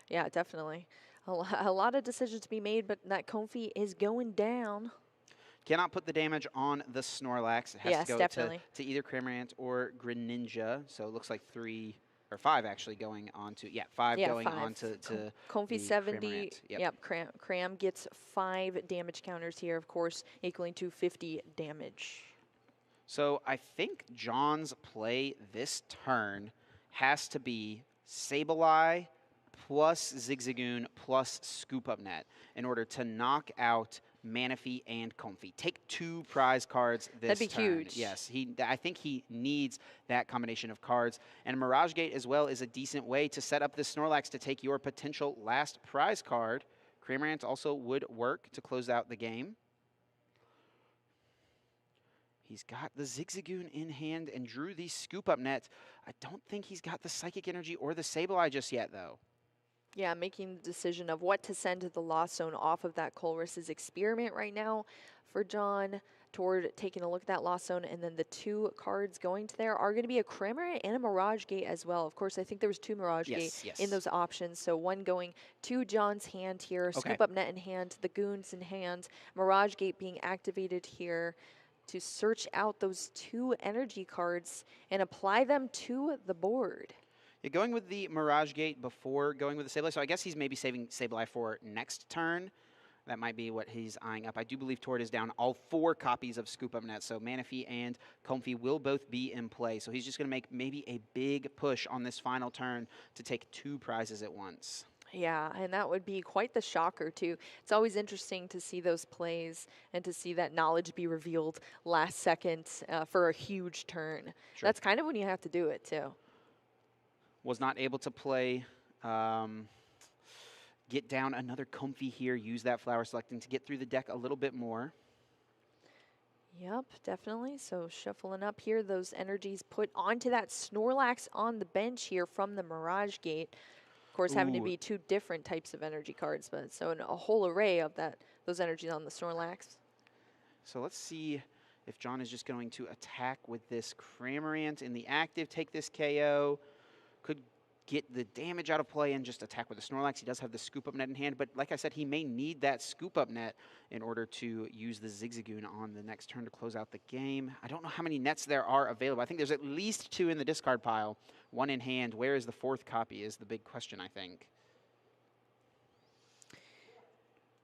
Yeah, definitely. A lot of decisions to be made, but that Comfey is going down. Cannot put the damage on the Snorlax. It has to go to either Cramorant or Greninja. So it looks like 3 or 5 actually going on to, 5 going on to Comfey 70. Yep, Cram gets 5 damage counters here, of course, equaling to 50 damage. So I think Jon's play this turn has to be Sableye plus Zigzagoon plus Scoop Up Net in order to knock out Manaphy and Comfey. Take 2 prize cards this turn. That'd be huge. Yes, I think he needs that combination of cards. And Mirage Gate as well is a decent way to set up the Snorlax to take your potential last prize card. Cramorant also would work to close out the game. He's got the Zigzagoon in hand and drew the Scoop Up Net. I don't think he's got the Psychic Energy or the Sableye just yet, though. Yeah, making the decision of what to send to the Lost Zone off of that Colress's experiment right now for Jon. Tord taking a look at that Lost Zone, and then the 2 cards going to there are going to be a Cramorant and a Mirage Gate as well. Of course, I think there was 2 Mirage Gate in those options, so 1 going to Jon's hand here, Scoop Up Net in hand, the Goons in hand, Mirage Gate being activated here to search out those 2 energy cards and apply them to the board. Yeah, going with the Mirage Gate before going with the Sableye, so I guess he's maybe saving Sableye for next turn. That might be what he's eyeing up. I do believe Tord is down all 4 copies of Scoop Up Net, so Manaphy and Comfey will both be in play. So he's just going to make maybe a big push on this final turn to take 2 prizes at once. Yeah, and that would be quite the shocker, too. It's always interesting to see those plays and to see that knowledge be revealed last second for a huge turn. Sure. That's kind of when you have to do it, too. Was not able to play, get down another Comfey here, use that Flower Selecting to get through the deck a little bit more. Yep, definitely. So shuffling up here, those energies put onto that Snorlax on the bench here from the Mirage Gate. Of course, having to be 2 different types of energy cards, but so a whole array of those energies on the Snorlax. So let's see if Jon is just going to attack with this Cramorant in the active, take this KO. Could get the damage out of play and just attack with the Snorlax. He does have the Scoop Up Net in hand, but like I said, he may need that Scoop Up Net in order to use the Zigzagoon on the next turn to close out the game. I don't know how many nets there are available. I think there's at least 2 in the discard pile, 1 in hand. Where is the 4th copy is the big question, I think.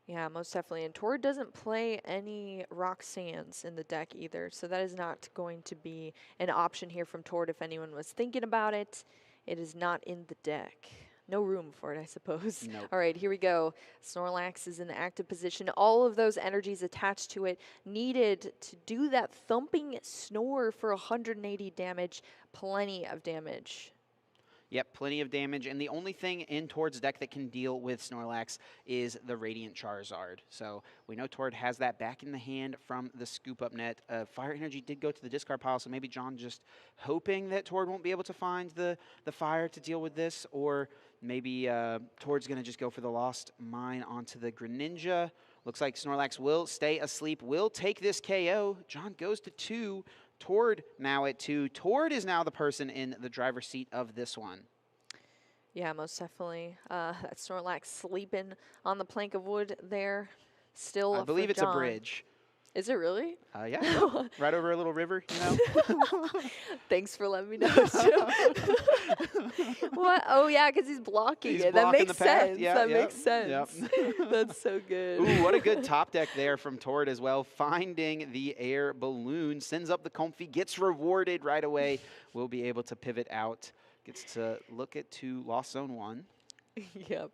Yeah, most definitely. And Tord doesn't play any Rock Sands in the deck either, so that is not going to be an option here from Tord if anyone was thinking about it. It is not in the deck. No room for it, I suppose. Nope. All right, here we go. Snorlax is in the active position. All of those energies attached to it needed to do that thumping snore for 180 damage. Plenty of damage. Yep, plenty of damage, and the only thing in Tord's deck that can deal with Snorlax is the Radiant Charizard. So we know Tord has that back in the hand from the Scoop Up Net. Fire Energy did go to the discard pile, so maybe Jon just hoping that Tord won't be able to find the fire to deal with this, or maybe Tord's going to just go for the Lost Mine onto the Greninja. Looks like Snorlax will stay asleep, will take this KO. Jon goes to 2. Tord now at 2. Tord is now the person in the driver's seat of this one. Yeah, most definitely. That Snorlax sleeping on the plank of wood there. Still, I believe it's Jon. a bridge. Is it really? Yeah, right over a little river, you know. Thanks for letting me know. What? Oh yeah, because he's blocking it. That makes sense. Yeah, that makes sense. Yep. That's so good. Ooh, what a good top deck there from Tord as well. Finding the air balloon, sends up the Comfey, gets rewarded right away. Will be able to pivot out. Gets to look at 2 Lost Zone 1. Yep.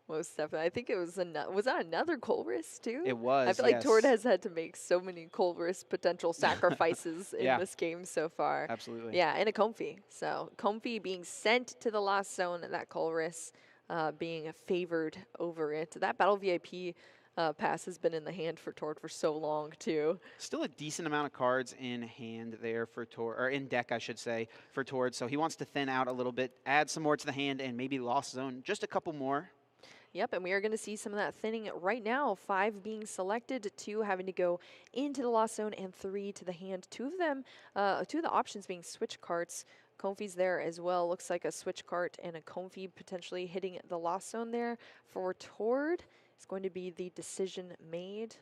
Most definitely. I think it was was that another Colress too? It was. I feel like Tord has had to make so many Colress potential sacrifices in this game so far. Absolutely. Yeah, and a Comfey. So Comfey being sent to the Lost Zone, that Colress being favored over it. That Battle VIP pass has been in the hand for Tord for so long too. Still a decent amount of cards in hand there for Tord, or in deck, I should say, for Tord. So he wants to thin out a little bit, add some more to the hand, and maybe Lost Zone just a couple more. Yep, and we are going to see some of that thinning right now. 5 being selected, 2 having to go into the Lost Zone, and 3 to the hand. 2 of them, 2 of the options being switch carts. Comfey's there as well. Looks like a switch cart and a Comfey potentially hitting the Lost Zone there. For Tord, it's going to be the decision made.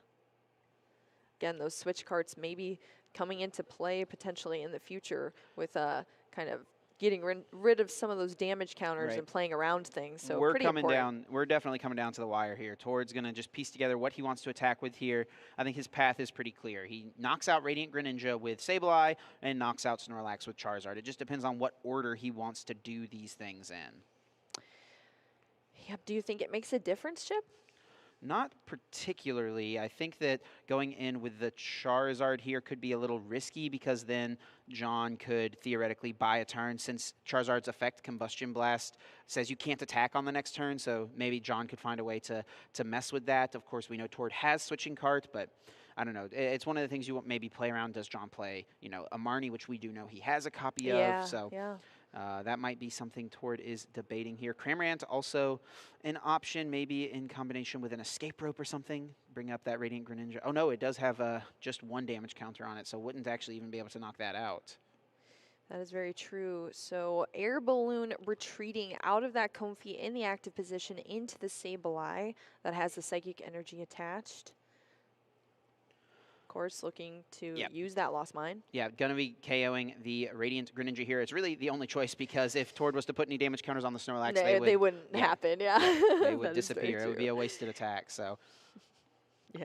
Again, those switch carts maybe coming into play potentially in the future with kind of getting rid of some of those damage counters and playing around things. So we're pretty coming important. down. We're definitely coming down to the wire here. Tord's going to just piece together what he wants to attack with here. I think his path is pretty clear. He knocks out Radiant Greninja with Sableye and knocks out Snorlax with Charizard. It just depends on what order he wants to do these things in. Yep. Do you think it makes a difference, Chip? Not particularly. I think that going in with the Charizard here could be a little risky because then Jon could theoretically buy a turn since Charizard's effect, Combustion Blast, says you can't attack on the next turn, so maybe Jon could find a way to mess with that. Of course, we know Tord has Switching Cart, but I don't know. It's one of the things you want maybe play around. Does Jon play, you know, a Marnie, which we do know he has a copy of, so... Yeah. That might be something Tord is debating here. Cramorant also an option, maybe in combination with an Escape Rope or something. Bring up that Radiant Greninja. Oh no, it does have just 1 damage counter on it, so wouldn't actually even be able to knock that out. That is very true. So Air Balloon retreating out of that Comfey in the active position into the Sableye that has the Psychic Energy attached. Course, looking to use that Lost Mine. Yeah, going to be KOing the Radiant Greninja here. It's really the only choice because if Tord was to put any damage counters on the Snorlax, they wouldn't happen, They would disappear. It would be a wasted attack. So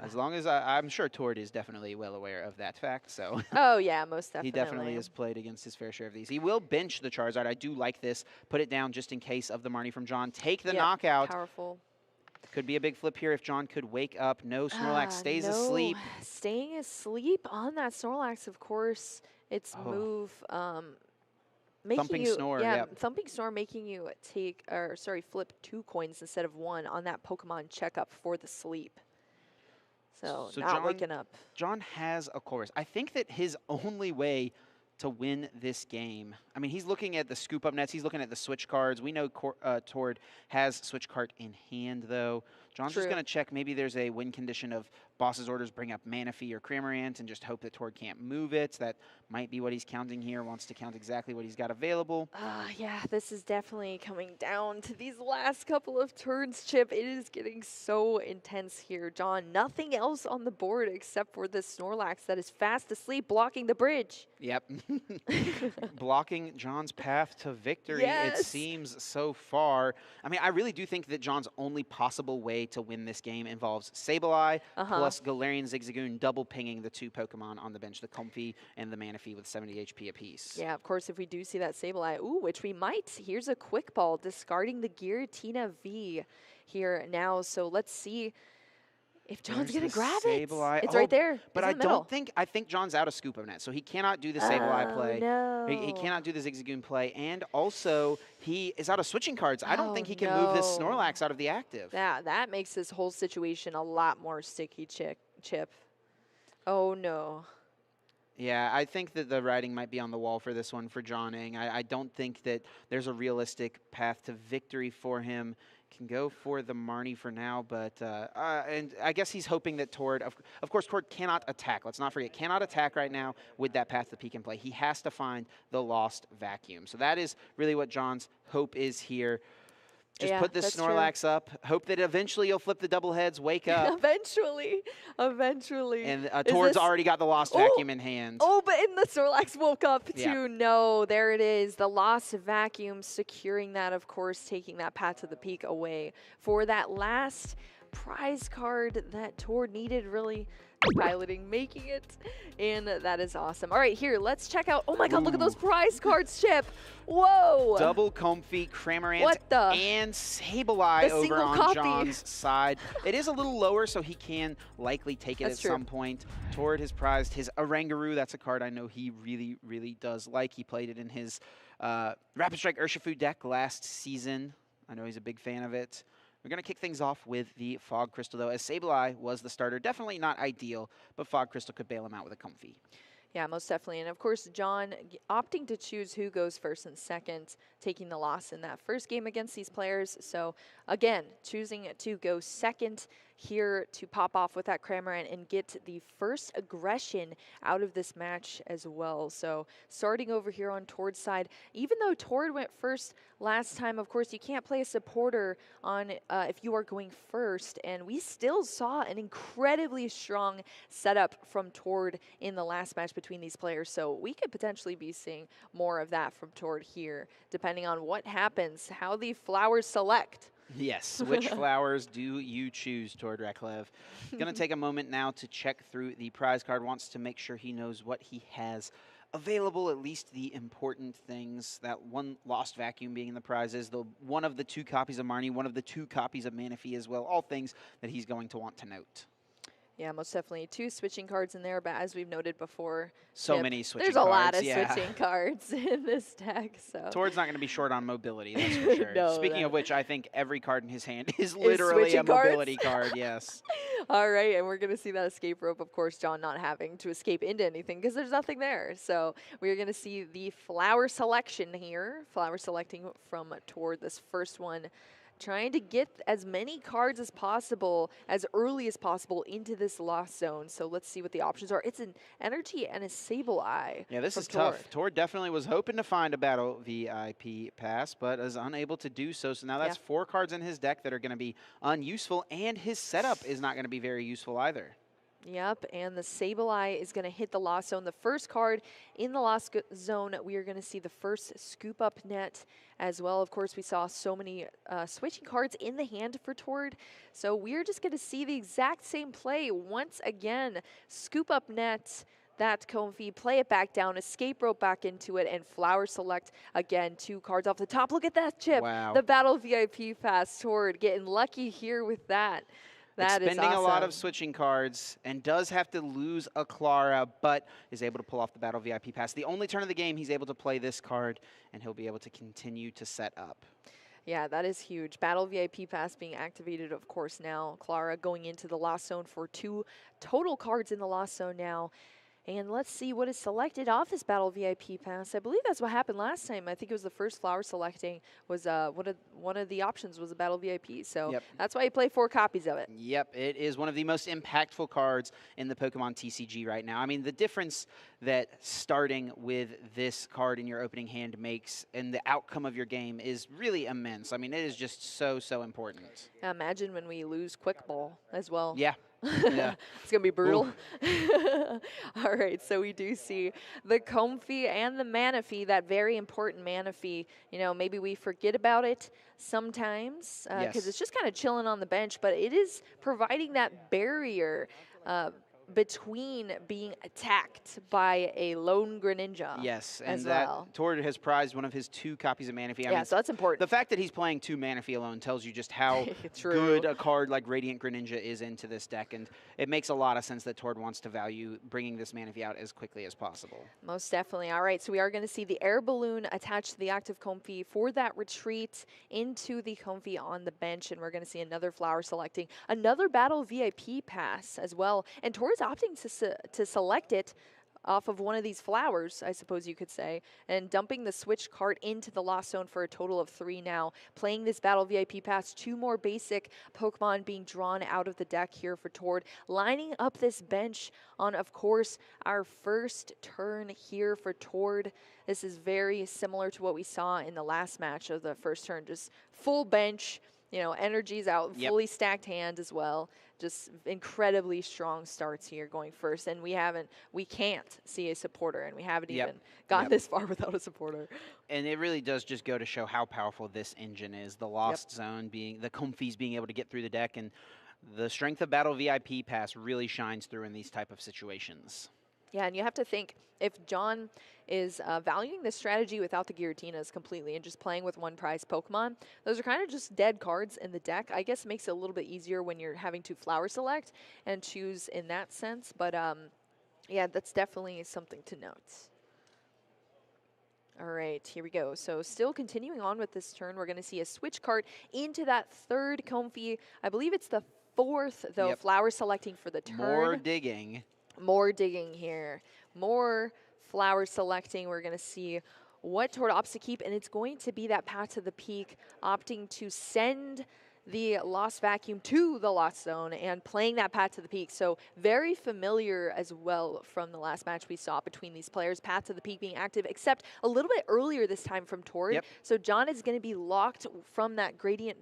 as long as I'm sure Tord is definitely well aware of that fact. So oh, yeah, most definitely. He definitely has played against his fair share of these. He will bench the Charizard. I do like this. Put it down just in case of the Marnie from Jon. Take the knockout. Powerful. Could be a big flip here if Jon could wake up. No, Snorlax stays asleep. Staying asleep on that Snorlax, of course. Its move making Thumping you, Snore, Thumping Snore making you flip 2 coins instead of 1 on that Pokemon checkup for the sleep. So not waking up. Jon has a chorus. I think that his only way to win this game. I mean, he's looking at the scoop up nets. He's looking at the switch cards. We know Tord has switch card in hand, though. Jon's just going to check. Maybe there's a win condition of boss's orders bring up Manaphy or Cramorant and just hope that Tord can't move it. That might be what he's counting here, wants to count exactly what he's got available. Yeah, this is definitely coming down to these last couple of turns, Chip. It is getting so intense here, John. Nothing else on the board except for this Snorlax that is fast asleep, blocking the bridge. Yep. Blocking Jon's path to victory, Yes. it seems so far. I mean, I really do think that Jon's only possible way to win this game involves Sableye plus Galarian Zigzagoon double pinging the 2 Pokemon on the bench, the Comfey and the Manaphy with 70 HP apiece. Yeah, of course, if we do see that Sableye, which we might. Here's a Quick Ball discarding the Giratina V here now. So let's see if Jon's going to grab Sableye. it. It's right there. But I think Jon's out of Scoop of Net, so he cannot do the Sableye play. No. He cannot do the Zigzagoon play, and also he is out of switching cards. I don't think he can move this Snorlax out of the active. That makes this whole situation a lot more sticky, Chip. Oh, no. Yeah, I think that the writing might be on the wall for this one for Jon Eng. I don't think that there's a realistic path to victory for him. Can go for the Marnie for now, but and I guess he's hoping that Tord, of course, Tord cannot attack. Let's not forget, cannot attack right now with that path to peak and play. He has to find the lost vacuum. So that is really what Jon's hope is here. Just put this Snorlax up. Hope that eventually you'll flip the double heads, wake up. Eventually. And Tord's already got the lost vacuum in hand. Oh, but the Snorlax woke up too. No, there it is. The lost vacuum securing that, of course, taking that path to the peak away for that last prize card that Tord needed, really piloting, making it, and that is awesome. All right, here, let's check out. Oh my God, look at those prize cards, Chip. Whoa. Double Comfey, Cramorant, and Sableye over on Jon's side. It is a little lower, so he can likely take it at some point. Tord has prized his Oranguru. That's a card I know he really, really does like. He played it in his Rapid Strike Urshifu deck last season. I know he's a big fan of it. We're going to kick things off with the Fog Crystal, though, as Sableye was the starter. Definitely not ideal, but Fog Crystal could bail him out with a Comfey. Yeah, most definitely. And, of course, Jon opting to choose who goes first and second, taking the loss in that first game against these players. So, again, choosing to go second here to pop off with that Cramorant and get the first aggression out of this match as well. So starting over here on Tord's side, even though Tord went first last time, of course, you can't play a supporter on if you are going first. And we still saw an incredibly strong setup from Tord in the last match between these players. So we could potentially be seeing more of that from Tord here, depending on what happens, how the flowers select. Yes, which flowers do you choose, Tord Reklev? Going to take a moment now to check through the prize card. Wants to make sure he knows what he has available, at least the important things. That one lost vacuum being in the prizes, the one of the 2 copies of Marnie, one of the 2 copies of Manaphy as well. All things that he's going to want to note. Yeah, most definitely 2 switching cards in there, but as we've noted before, so many switching cards. There's a lot of switching cards in this deck. So Tord's not going to be short on mobility, that's for sure. Speaking of which, I think every card in his hand is literally a mobility card, yes. All right, and we're going to see that escape rope, of course, Jon not having to escape into anything because there's nothing there. So we're going to see the flower selection here, flower selecting from Tord, this first one. Trying to get as many cards as possible, as early as possible into this lost zone. So let's see what the options are. It's an energy and a Sableye. Yeah, this is tough. Tord definitely was hoping to find a Battle VIP pass, but is unable to do so. So now that's 4 cards in his deck that are going to be unuseful, and his setup is not going to be very useful either. Yep, and the Sableye is going to hit the lost zone. The first card in the lost zone, we are going to see the first scoop up net as well. Of course, we saw so many switching cards in the hand for Tord. So we're just going to see the exact same play once again. Scoop up net, that Comfey, play it back down, escape rope back into it, and flower select again 2 cards off the top. Look at that, Chip. Wow. The Battle VIP pass. Tord getting lucky here with that. That Expending is awesome. a lot of switching cards and does have to lose a Clara, but is able to pull off the Battle VIP pass. The only turn of the game, he's able to play this card, and he'll be able to continue to set up. Yeah, that is huge. Battle VIP pass being activated, of course, now. Clara going into the lost zone for 2 total cards in the lost zone now. And let's see what is selected off this Battle VIP pass. I believe that's what happened last time. I think it was the first flower selecting was one of the options was a Battle VIP. So that's why you play 4 copies of it. Yep, it is one of the most impactful cards in the Pokemon TCG right now. I mean, the difference that starting with this card in your opening hand makes and the outcome of your game is really immense. I mean, it is just so, so important. Imagine when we lose Quick Ball as well. Yeah. Yeah. It's going to be brutal. All right, so we do see the Comfey and the Manaphy, that very important Manaphy. You know, maybe we forget about it sometimes because it's just kind of chilling on the bench, but it is providing that barrier between being attacked by a lone Greninja. Yes, and that Tord has prized one of his 2 copies of Manaphy. I mean, so that's important. The fact that he's playing 2 Manaphy alone tells you just how good a card like Radiant Greninja is into this deck, and it makes a lot of sense that Tord wants to value bringing this Manaphy out as quickly as possible. Most definitely. All right, so we are going to see the Air Balloon attached to the active Comfey for that retreat into the Comfey on the bench, and we're going to see another flower selecting, another Battle VIP pass as well, and Tord's opting to select it off of one of these flowers, I suppose you could say, and dumping the switch card into the Lost Zone for a total of 3 now. Playing this Battle VIP pass, 2 more basic Pokemon being drawn out of the deck here for Tord. Lining up this bench on, of course, our first turn here for Tord. This is very similar to what we saw in the last match of the first turn, just full bench. You know, energy's out, fully stacked hand as well. Just incredibly strong starts here going first. And we can't see a supporter, and we haven't even gotten this far without a supporter. And it really does just go to show how powerful this engine is. The Lost Zone being, the Comfeys being able to get through the deck, and the strength of Battle VIP Pass really shines through in these type of situations. Yeah, and you have to think, if Jon is valuing this strategy without the Giratinas completely and just playing with 1 prize Pokemon, those are kind of just dead cards in the deck. I guess it makes it a little bit easier when you're having to flower select and choose in that sense. But yeah, that's definitely something to note. All right, here we go. So still continuing on with this turn, we're going to see a switch card into that 3rd Comfey. I believe it's the 4th, though, flower selecting for the turn. More digging. More digging here. More flower selecting. We're going to see what Tord opts to keep, and it's going to be that Path to the Peak, opting to send the Lost Vacuum to the Lost Zone and playing that Path to the Peak. So very familiar as well from the last match we saw between these players. Path to the Peak being active, except a little bit earlier this time from Tord. So Jon is going to be locked from that Radiant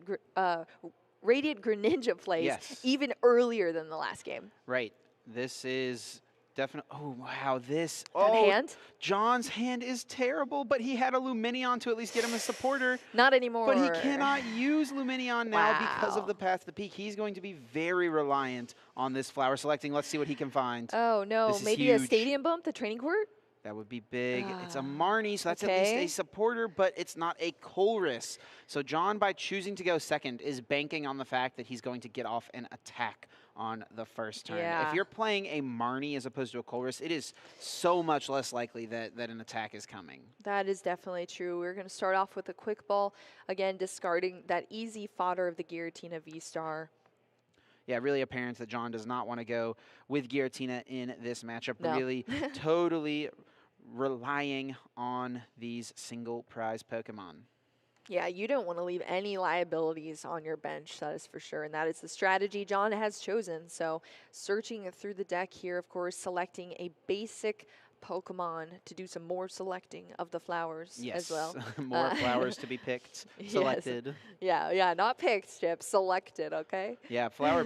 Greninja plays even earlier than the last game. Right. This is definitely. Oh, wow. This. That hand? Jon's hand is terrible, but he had a Luminion to at least get him a supporter. Not anymore. But he cannot use Luminion now because of the Path to the Peak. He's going to be very reliant on this flower selecting. Let's see what he can find. Oh, no. Maybe a stadium bump, the training court? That would be big. It's a Marnie, so that's at least a supporter, but it's not a Colress. So Jon, by choosing to go second, is banking on the fact that he's going to get off an attack on the first turn. If you're playing a Marnie as opposed to a Colress, it is so much less likely that an attack is coming. That is definitely true. We're going to start off with a quick ball, again, discarding that easy fodder of the Giratina VStar. Yeah, really apparent that Jon does not want to go with Giratina in this matchup. Really totally relying on these single prize Pokemon. Yeah, you don't want to leave any liabilities on your bench, that is for sure. And that is the strategy Jon has chosen. So searching through the deck here, of course, selecting a basic Pokemon to do some more selecting of the flowers as well. More flowers to be picked, selected. Yeah, not picked, Chip, selected, okay? Yeah, flower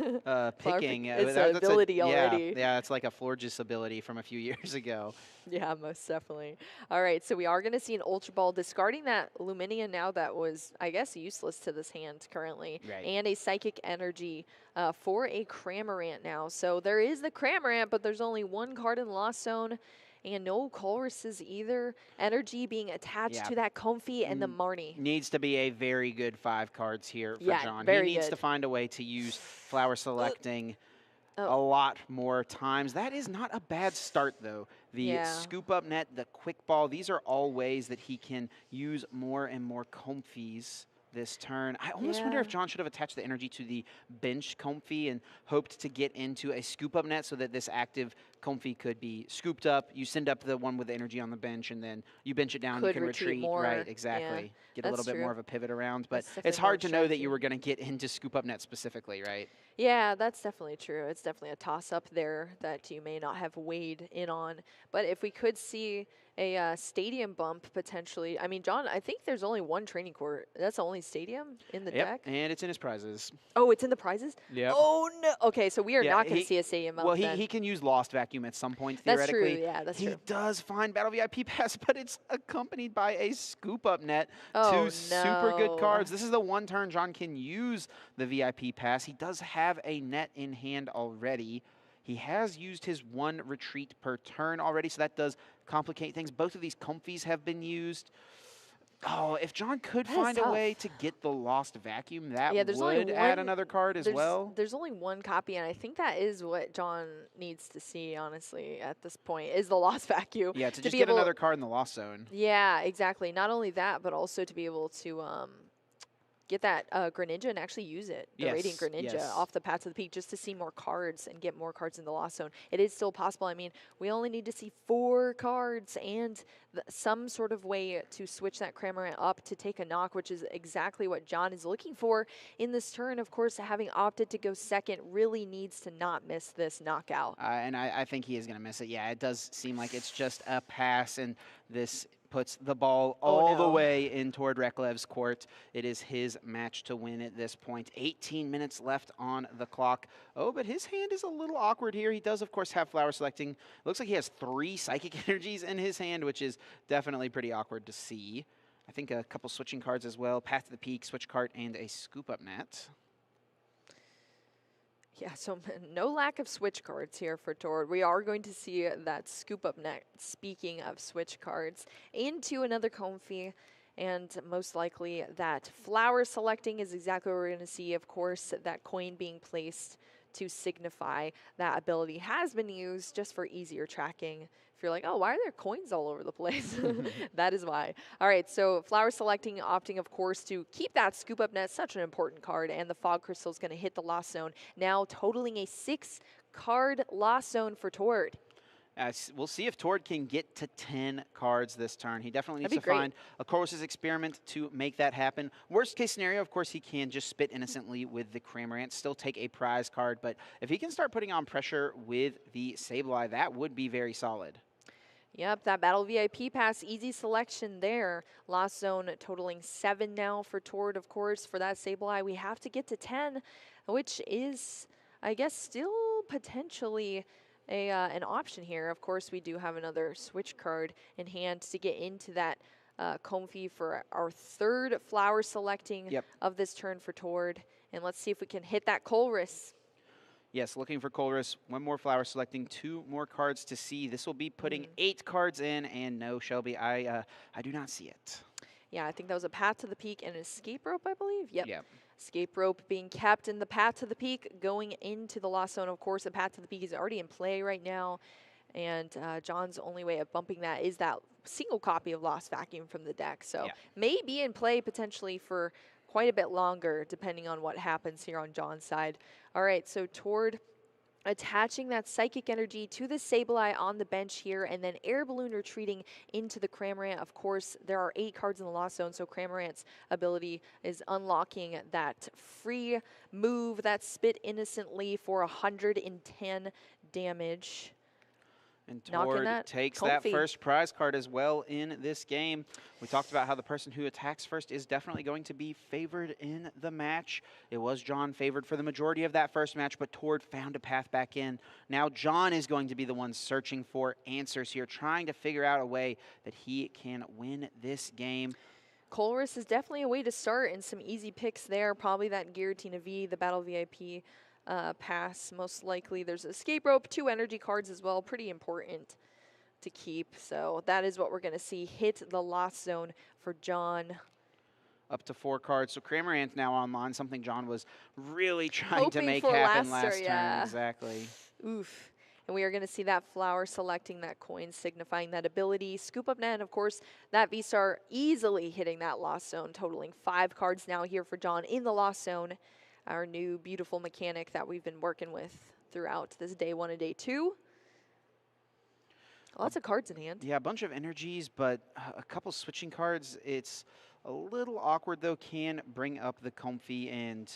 picking. It's an ability already. Yeah, it's like a Florges ability from a few years ago. Yeah, most definitely. All right, so we are going to see an Ultra Ball discarding that Luminia now that was, I guess, useless to this hand currently. And a Psychic Energy for a Cramorant now. So there is the Cramorant, but there's only 1 card in the Lost Zone. And no Colrus's either. Energy being attached to that Comfey and the Marnie. Needs to be a very good 5 cards here for Jon. He needs to find a way to use flower selecting a lot more times. That is not a bad start, though. The scoop up net, the quick ball, these are all ways that he can use more and more Comfeys this turn. I almost wonder if Jon should have attached the energy to the bench Comfey and hoped to get into a scoop up net so that this active Comfy could be scooped up. You send up the one with the energy on the bench, and then you bench it down. Could you can retreat more. Right, exactly. Yeah, Get a little that's bit true. more of a pivot around. But That's it's definitely more hard to know that you strategy. were going to get into scoop up net specifically, right? Yeah, that's definitely true. It's definitely a toss-up there that you may not have weighed in on. But if we could see a stadium bump potentially, I mean, John, I think there's only one training court. That's the only stadium in the deck. And it's in his prizes. Oh, it's in the prizes? Yep. Oh, no. Okay, so we are not going to see a stadium bump Well, then. he can use Lost Vacuum at some point, That's theoretically. true, yeah, that's he true. does find Battle VIP Pass, but it's accompanied by a scoop up net. Oh, Two super good no. cards. This is the one turn John can use the VIP Pass. He does have a net in hand already. He has used his one retreat per turn already, so that does complicate things. Both of these Comfies have been used. Oh, if John could find a way to get the Lost Vacuum, that would add another card as well. There's only one copy, and I think that is what John needs to see, honestly, at this point, is the Lost Vacuum. Yeah, to just get another card in the Lost Zone. Yeah, exactly. Not only that, but also to be able to get that Greninja and actually use it, the Radiant Greninja, off the Path to the Peak, just to see more cards and get more cards in the Lost Zone. It is still possible. I mean, we only need to see 4 cards and some sort of way to switch that Cramorant up to take a knock, which is exactly what John is looking for in this turn. Of course, having opted to go second, really needs to not miss this knockout. And I think he is going to miss it. Yeah, it does seem like it's just a pass, and this puts the ball all the way in toward Reklev's court. It is his match to win at this point. 18 minutes left on the clock. Oh, but his hand is a little awkward here. He does, of course, have Flower Selecting. Looks like he has 3 Psychic Energies in his hand, which is definitely pretty awkward to see. I think a couple switching cards as well. Path to the Peak, switch card, and a scoop up net. Yeah, so no lack of switch cards here for Tord. We are going to see that scoop up net, speaking of switch cards, into another Comfy, and most likely that Flower Selecting is exactly what we're going to see. Of course, that coin being placed to signify that ability has been used just for easier tracking. If you're like, oh, why are there coins all over the place? That is why. All right, so Flower Selecting, opting, of course, to keep that Scoop Up Net, such an important card, and the Fog Crystal is going to hit the Lost Zone, now totaling a 6-card Lost Zone for Tord. We'll see if Tord can get to 10 cards this turn. He definitely needs to find a Corvus's Experiment to make that happen. Worst case scenario, of course, he can just spit innocently with the Cramorant, still take a prize card. But if he can start putting on pressure with the Sableye, that would be very solid. Yep, that Battle VIP Pass, easy selection there. Lost Zone totaling 7 now for Tord, of course. For that Sableye, we have to get to 10, which is, I guess, still potentially an option here. Of course, we do have another switch card in hand to get into that Comfy for our 3rd Flower Selecting of this turn for Tord. And let's see if we can hit that Colress. Yes, looking for Colress. 1 more Flower Selecting, 2 more cards to see. This will be putting 8 cards in, and no, Shelby, I do not see it. Yeah, I think that was a Path to the Peak and an Escape Rope, I believe. Yep. Escape Rope being kept in the Path to the Peak, going into the Lost Zone. Of course, the Path to the Peak is already in play right now, and John's only way of bumping that is that single copy of Lost Vacuum from the deck. So may be in play potentially for quite a bit longer, depending on what happens here on John's side. All right, so Tord attaching that Psychic Energy to the Sableye on the bench here, and then Air Balloon retreating into the Cramorant. Of course, there are 8 cards in the Lost Zone, so Cramorant's ability is unlocking that free move, that Spit Innocently for 110 damage. And Tord takes that first prize card as well in this game. We talked about how the person who attacks first is definitely going to be favored in the match. It was John favored for the majority of that first match, but Tord found a path back in. Now John is going to be the one searching for answers here, trying to figure out a way that he can win this game. Colress is definitely a way to start, and some easy picks there. Probably that Giratina V, the Battle VIP pass, most likely. There's Escape Rope, 2 energy cards as well, pretty important to keep. So that is what we're going to see hit the Lost Zone for John. Up to 4 cards. So Cramorant now online, something John was really trying to make last happen last turn. Exactly. Oof. And we are going to see that Flower Selecting that coin, signifying that ability. Scoop Up Net, and of course, that VStar easily hitting that Lost Zone, totaling 5 cards now here for John in the Lost Zone. Our new beautiful mechanic that we've been working with throughout this day 1 and day 2. Lots of cards in hand. Yeah, a bunch of energies, but a couple switching cards. It's a little awkward, though. Can bring up the Comfy and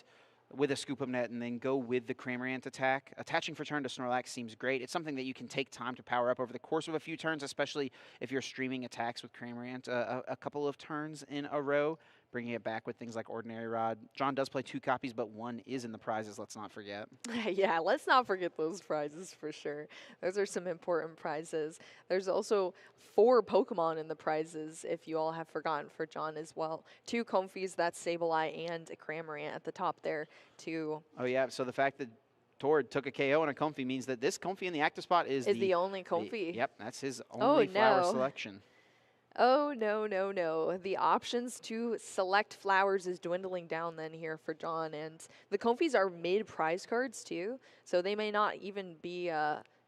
with a Scoop Up Net and then go with the Cramorant attack. Attaching for turn to Snorlax seems great. It's something that you can take time to power up over the course of a few turns, especially if you're streaming attacks with Cramorant a couple of turns in a row, bringing it back with things like Ordinary Rod. Jon does play 2 copies, but 1 is in the prizes, let's not forget. Yeah, let's not forget those prizes for sure. Those are some important prizes. There's also 4 Pokemon in the prizes, if you all have forgotten, for Jon as well. 2 Comfies, that's Sableye and a Cramorant at the top there, too. Oh, yeah, so the fact that Tord took a KO and a Comfy means that this Comfy in the active spot is the only Comfy. Yep, that's his only flower selection. Oh, no, no, no. The options to select flowers is dwindling down then here for Jon. And the Comfies are mid-prize cards, too. So they may not even be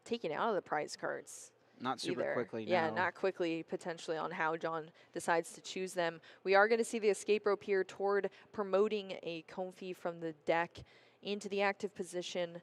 taken out of the prize cards. Not super quickly, no. Yeah, not quickly, potentially, on how Jon decides to choose them. We are going to see the escape rope here toward promoting a Comfy from the deck into the active position.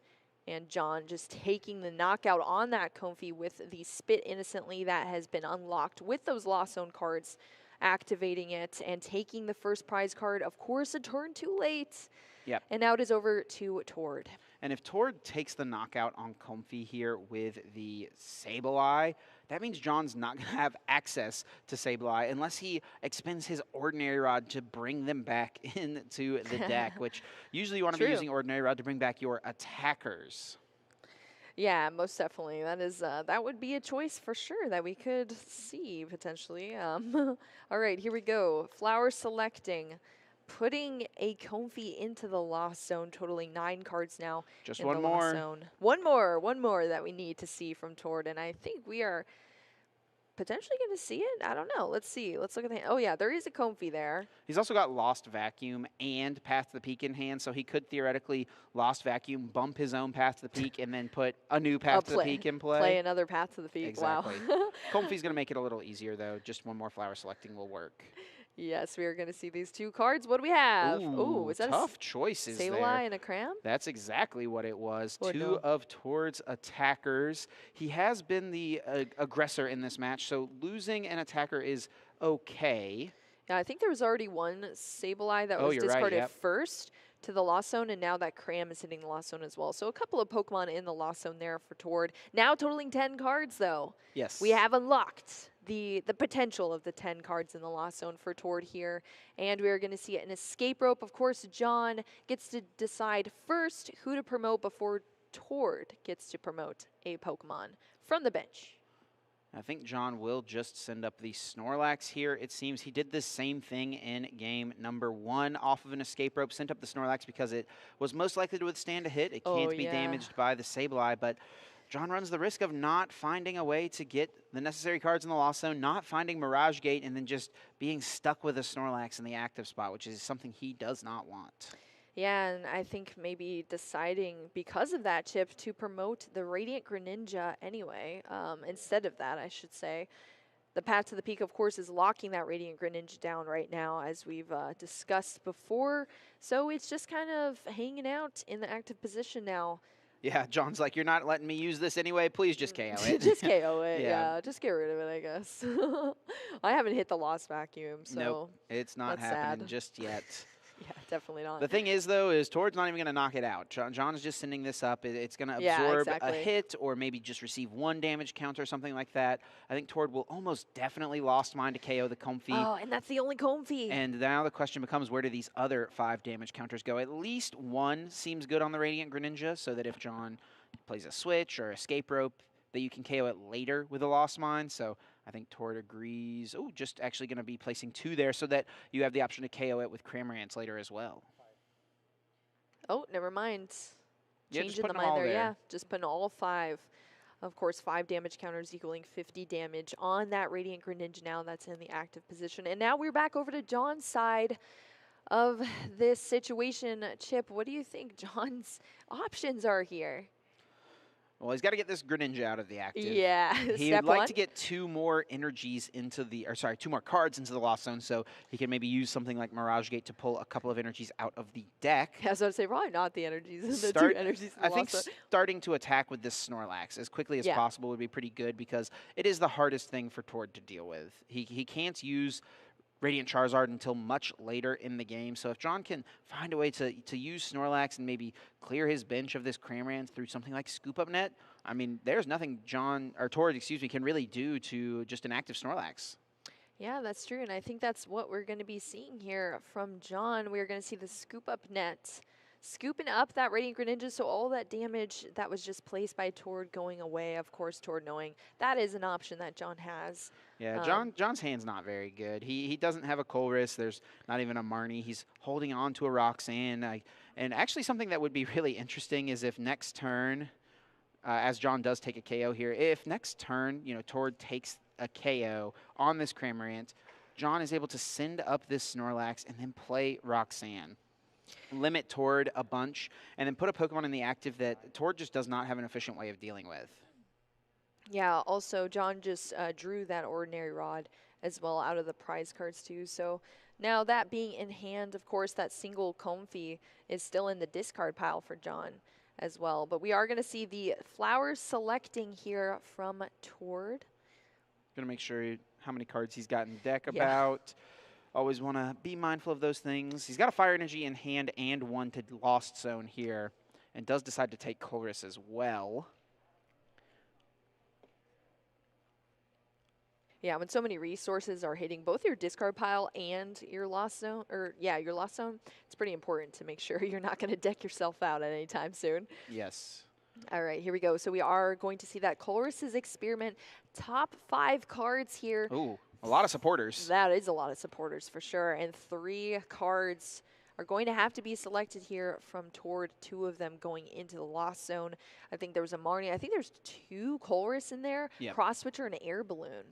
And Jon just taking the knockout on that Comfy with the Spit Innocently that has been unlocked with those Lost Zone cards, activating it and taking the first prize card. Of course, a turn too late. Yep. And now it is over to Tord. And if Tord takes the knockout on Comfy here with the Sableye, that means Jon's not going to have access to Sableye unless he expends his Ordinary Rod to bring them back into the deck, which usually you want to be using Ordinary Rod to bring back your attackers. Yeah, most definitely. That is that would be a choice for sure that we could see potentially. All right, here we go. Flower selecting. Putting a Comfy into the Lost Zone, totaling 9 cards now. Just in one the more. Lost Zone. One more that we need to see from Tord, and I think we are potentially going to see it. I don't know. Let's see. Let's look at the hand. Oh, yeah, there is a Comfy there. He's also got Lost Vacuum and Path to the Peak in hand, so he could theoretically Lost Vacuum, bump his own Path to the Peak, and then put a new Path to the Peak in play. Play another Path to the Peak. Exactly. Wow. Comfy's going to make it a little easier, though. Just one more flower selecting will work. Yes, we are going to see these 2 cards. What do we have? Ooh, is that tough choices there. Sableye and a Cram? That's exactly what it was. Oh, 2 of Tord's attackers. He has been the aggressor in this match, so losing an attacker is okay. Yeah, I think there was already one Sableye that was discarded first to the Lost Zone, and now that Cram is hitting the Lost Zone as well. So a couple of Pokemon in the Lost Zone there for Tord. Now totaling 10 cards, though. Yes. We have unlocked the potential of the 10 cards in the Lost Zone for Tord here. And we are going to see an escape rope. Of course, Jon gets to decide first who to promote before Tord gets to promote a Pokemon from the bench. I think Jon will just send up the Snorlax here. It seems he did the same thing in game number 1 off of an escape rope. Sent up the Snorlax because it was most likely to withstand a hit. It can't be damaged by the Sableye, but Jon runs the risk of not finding a way to get the necessary cards in the Lost Zone, not finding Mirage Gate, and then just being stuck with a Snorlax in the active spot, which is something he does not want. Yeah, and I think maybe deciding because of that, Chip, to promote the Radiant Greninja anyway, instead of that, I should say. The Path to the Peak, of course, is locking that Radiant Greninja down right now, as we've discussed before. So it's just kind of hanging out in the active position now. Yeah, Jon's like, you're not letting me use this anyway. Please just KO it. Just KO it, yeah. Just get rid of it, I guess. I haven't hit the Lost Vacuum, so nope, it's not happening just yet. Yeah, definitely not. The thing is, though, is Tord's not even going to knock it out. Jon is just sending this up. It's going to absorb a hit or maybe just receive 1 damage counter or something like that. I think Tord will almost definitely Lost Mine to KO the Comfy. Oh, and that's the only Comfy. And now the question becomes, where do these other 5 damage counters go? At least 1 seems good on the Radiant Greninja, so that if Jon plays a switch or escape rope, that you can KO it later with a Lost Mine. So I think Tord agrees. Oh, just actually going to be placing 2 there so that you have the option to KO it with Cramorants later as well. Oh, never mind. Yeah, changing the mind there. Yeah, just putting all 5. Of course, 5 damage counters equaling 50 damage on that Radiant Greninja now that's in the active position. And now we're back over to Jon's side of this situation. Chip, what do you think Jon's options are here? Well, he's got to get this Greninja out of the active. Yeah, He'd step like one. to get 2 more energies into the, or sorry, 2 more cards into the Lost Zone, so he can maybe use something like Mirage Gate to pull a couple of energies out of the deck. Yeah, so I'd say probably not the energies, the 2 energies in the I think Lost Zone. starting to attack with this Snorlax as quickly as possible would be pretty good because it is the hardest thing for Tord to deal with. He can't use Radiant Charizard until much later in the game. So if Jon can find a way to use Snorlax and maybe clear his bench of this Cramorant through something like Scoop Up Net, I mean, there's nothing Tord, excuse me, can really do to just an active Snorlax. Yeah, that's true, and I think that's what we're going to be seeing here from Jon. We're going to see the Scoop Up Net scooping up that Radiant Greninja, so all that damage that was just placed by Tord going away. Of course, Tord knowing that is an option that Jon has. Yeah, Jon's hand's not very good. He doesn't have a Colress. There's not even a Marnie. He's holding on to a Roxanne. And actually something that would be really interesting is if next turn, as Jon does take a KO here, if next turn, Tord takes a KO on this Cramorant, Jon is able to send up this Snorlax and then play Roxanne. Limit Tord a bunch, and then put a Pokemon in the active that Tord just does not have an efficient way of dealing with. Yeah, also Jon just drew that Ordinary Rod as well out of the prize cards too. So now that being in hand, of course, that single Comfey is still in the discard pile for Jon as well. But we are going to see the flowers selecting here from Tord. Going to make sure how many cards he's got in deck about. Always want to be mindful of those things. He's got a Fire Energy in hand and 1 to Lost Zone here, and does decide to take Colress as well. Yeah, when so many resources are hitting both your discard pile and your Lost Zone, your Lost Zone, it's pretty important to make sure you're not going to deck yourself out at any time soon. Yes. All right, here we go. So we are going to see that Colress's Experiment, top 5 cards here. Ooh, a lot of supporters. That is a lot of supporters for sure. And 3 cards are going to have to be selected here from Tord, 2 of them going into the Lost Zone. I think there was a Marnie. I think there's 2 Colress in there, Cross Switcher and Air Balloon.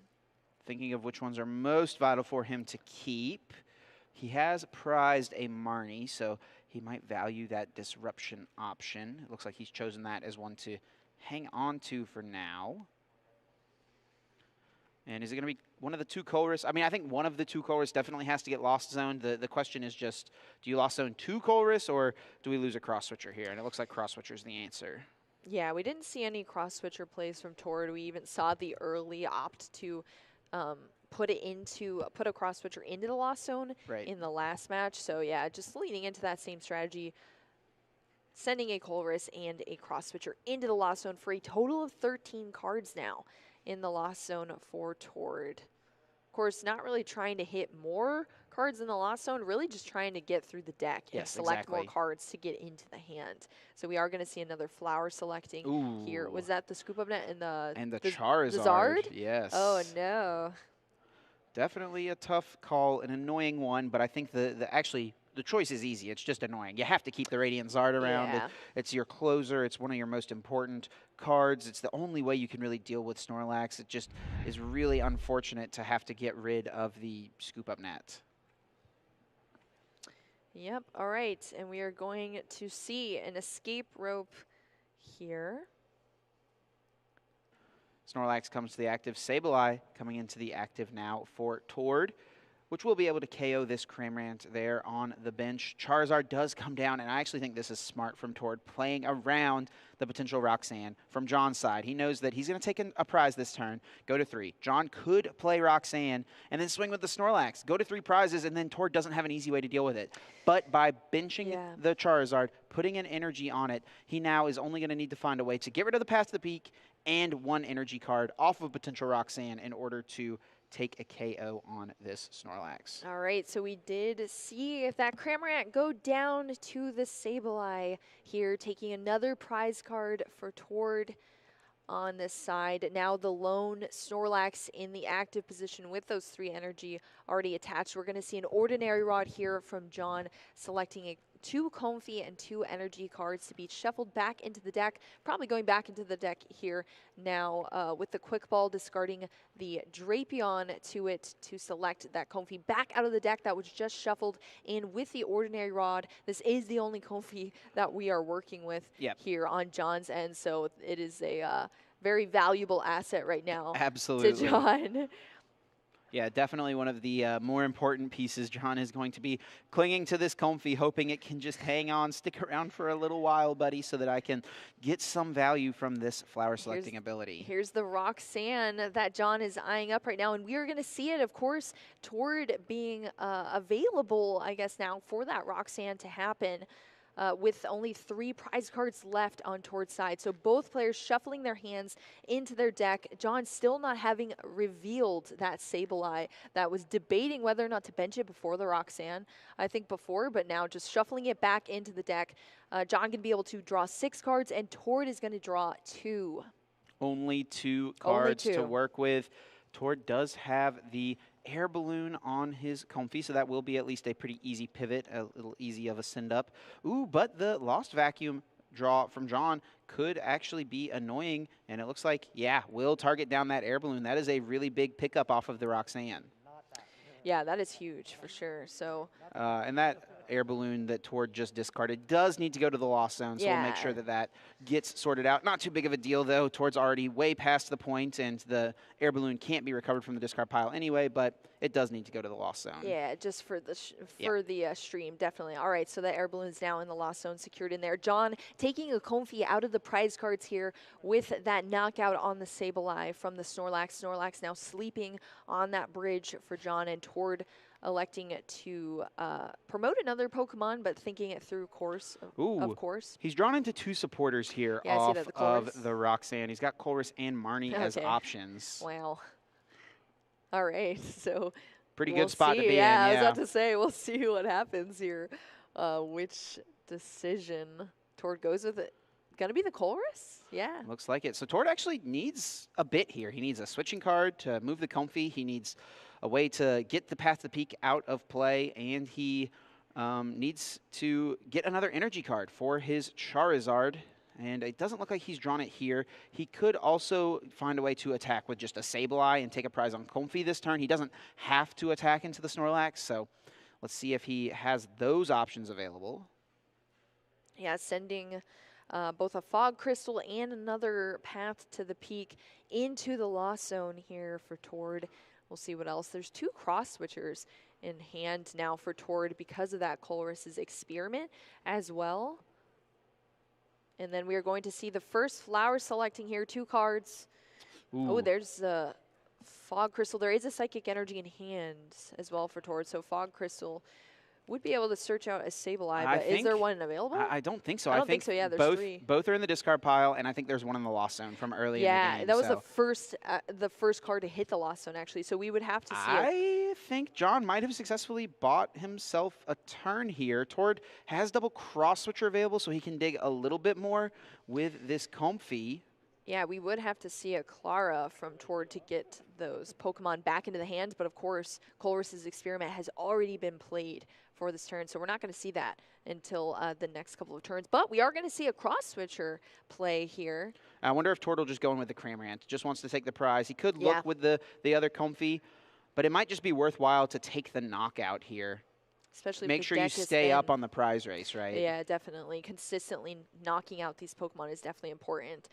Thinking of which ones are most vital for him to keep. He has prized a Marnie, so he might value that Disruption option. It looks like he's chosen that as one to hang on to for now. And is it going to be one of the 2 Colress? I mean, I think one of the 2 Colress definitely has to get Lost Zone. The question is just, do you Lost Zone 2 Colress, or do we lose a Cross Switcher here? And it looks like Cross Switcher is the answer. Yeah, we didn't see any Cross Switcher plays from Tord. We even saw the early opt to put a Cross Switcher into the Lost Zone in the last match. So yeah, just leaning into that same strategy, sending a Colress and a Cross Switcher into the Lost Zone for a total of 13 cards now in the Lost Zone for Tord. Of course, not really trying to hit more cards in the Lost Zone, really just trying to get through the deck and select more cards to get into the hand. So we are going to see another flower selecting here. Was that the Scoop Up Net and the Charizard? Yes. Oh no. Definitely a tough call, an annoying one, but I think actually the choice is easy. It's just annoying. You have to keep the Radiant Zard around. Yeah. It's your closer. It's one of your most important cards. It's the only way you can really deal with Snorlax. It just is really unfortunate to have to get rid of the Scoop Up Net. Yep, all right, and we are going to see an escape rope here. Snorlax comes to the active. Sableye coming into the active now for Tord, which will be able to KO this Cramorant there on the bench. Charizard does come down, and I actually think this is smart from Tord, playing around the potential Roxanne from Jon's side. He knows that he's going to take a prize this turn, go to 3. Jon could play Roxanne and then swing with the Snorlax, go to 3 prizes, and then Tord doesn't have an easy way to deal with it. But by benching the Charizard, putting an energy on it, he now is only going to need to find a way to get rid of the Path to the Peak and 1 energy card off of potential Roxanne in order to take a KO on this Snorlax. All right, so we did see if that Cramorant go down to the Sableye here, taking another prize card for Tord on this side. Now the lone Snorlax in the active position with those 3 energy already attached. We're going to see an Ordinary Rod here from Jon, selecting 2 Comfy and 2 Energy cards to be shuffled back into the deck. Probably going back into the deck here now with the Quick Ball, discarding the Drapion to it to select that Comfy back out of the deck that was just shuffled in with the Ordinary Rod. This is the only Comfy that we are working with here on Jon's end, so it is a very valuable asset right now. Absolutely. To Jon. Yeah, definitely one of the more important pieces. Jon is going to be clinging to this Comfy, hoping it can just hang on, stick around for a little while, buddy, so that I can get some value from this flower selecting ability. Here's the Roxanne that Jon is eyeing up right now, and we are going to see it, of course, toward being available, I guess, now for that Roxanne to happen. With only 3 prize cards left on Tord's side. So both players shuffling their hands into their deck. Jon still not having revealed that Sableye that was debating whether or not to bench it before the Roxanne, I think before, but now just shuffling it back into the deck. Jon can be able to draw 6 cards, and Tord is going to draw 2. Only 2 cards to work with. Tord does have the air balloon on his Comfy, so that will be at least a pretty easy pivot, a little easy of a send up. Ooh, but the Lost Vacuum draw from Jon could actually be annoying, and it looks like, yeah, will target down that air balloon. That is a really big pickup off of the Roxanne. Yeah, that is huge for sure. So, and that air balloon that Tord just discarded does need to go to the Lost Zone, so we'll make sure that that gets sorted out. Not too big of a deal, though. Tord's already way past the point, and the air balloon can't be recovered from the discard pile anyway, but it does need to go to the Lost Zone. Yeah, just for the stream, definitely. All right, so the air balloon's now in the Lost Zone, secured in there. Jon taking a Comfy out of the prize cards here with that knockout on the Sableye from the Snorlax. Snorlax now sleeping on that bridge for Jon, and Tord electing to promote another Pokemon, but thinking it through course, of course. He's drawn into 2 supporters here off of the Roxanne. He's got Colress and Marnie as options. Wow. All right, so pretty good spot to be in. Yeah, I was about to say, we'll see what happens here. Which decision Tord goes with it? Gonna be the Colress? Yeah. Looks like it. So Tord actually needs a bit here. He needs a switching card to move the Comfy. He needs a way to get the Path to Peak out of play, and he needs to get another energy card for his Charizard. And it doesn't look like he's drawn it here. He could also find a way to attack with just a Sableye and take a prize on Comfy this turn. He doesn't have to attack into the Snorlax, so let's see if he has those options available. Yeah, sending both a Fog Crystal and another Path to the Peak into the Lost Zone here for Tord. We'll see what else. There's 2 cross switchers in hand now for Tord because of that Colress's Experiment as well. And then we are going to see the first flower selecting here, 2 cards. Ooh. Oh, there's a Fog Crystal. There is a Psychic Energy in hand as well for Tord. So Fog Crystal would be able to search out a Sableye, but is there one available? I don't think so. I don't think so, yeah, there's 3. Both are in the discard pile, and I think there's one in the Lost Zone from early in the game. Yeah, that was the first card to hit the Lost Zone, actually, so we would have to see I think Jon might have successfully bought himself a turn here. Tord has double cross switcher available, so he can dig a little bit more with this Comfy. Yeah, we would have to see a Clara from Tord to get those Pokemon back into the hand, but of course, Colress's Experiment has already been played for this turn, so we're not going to see that until the next couple of turns. But we are going to see a cross-switcher play here. I wonder if Tord will just go in with the Cramorant. Just wants to take the prize. He could look with the other Comfy, but it might just be worthwhile to take the knockout here. Especially make sure you stay up on the prize race, right? Yeah, definitely. Consistently knocking out these Pokemon is definitely important.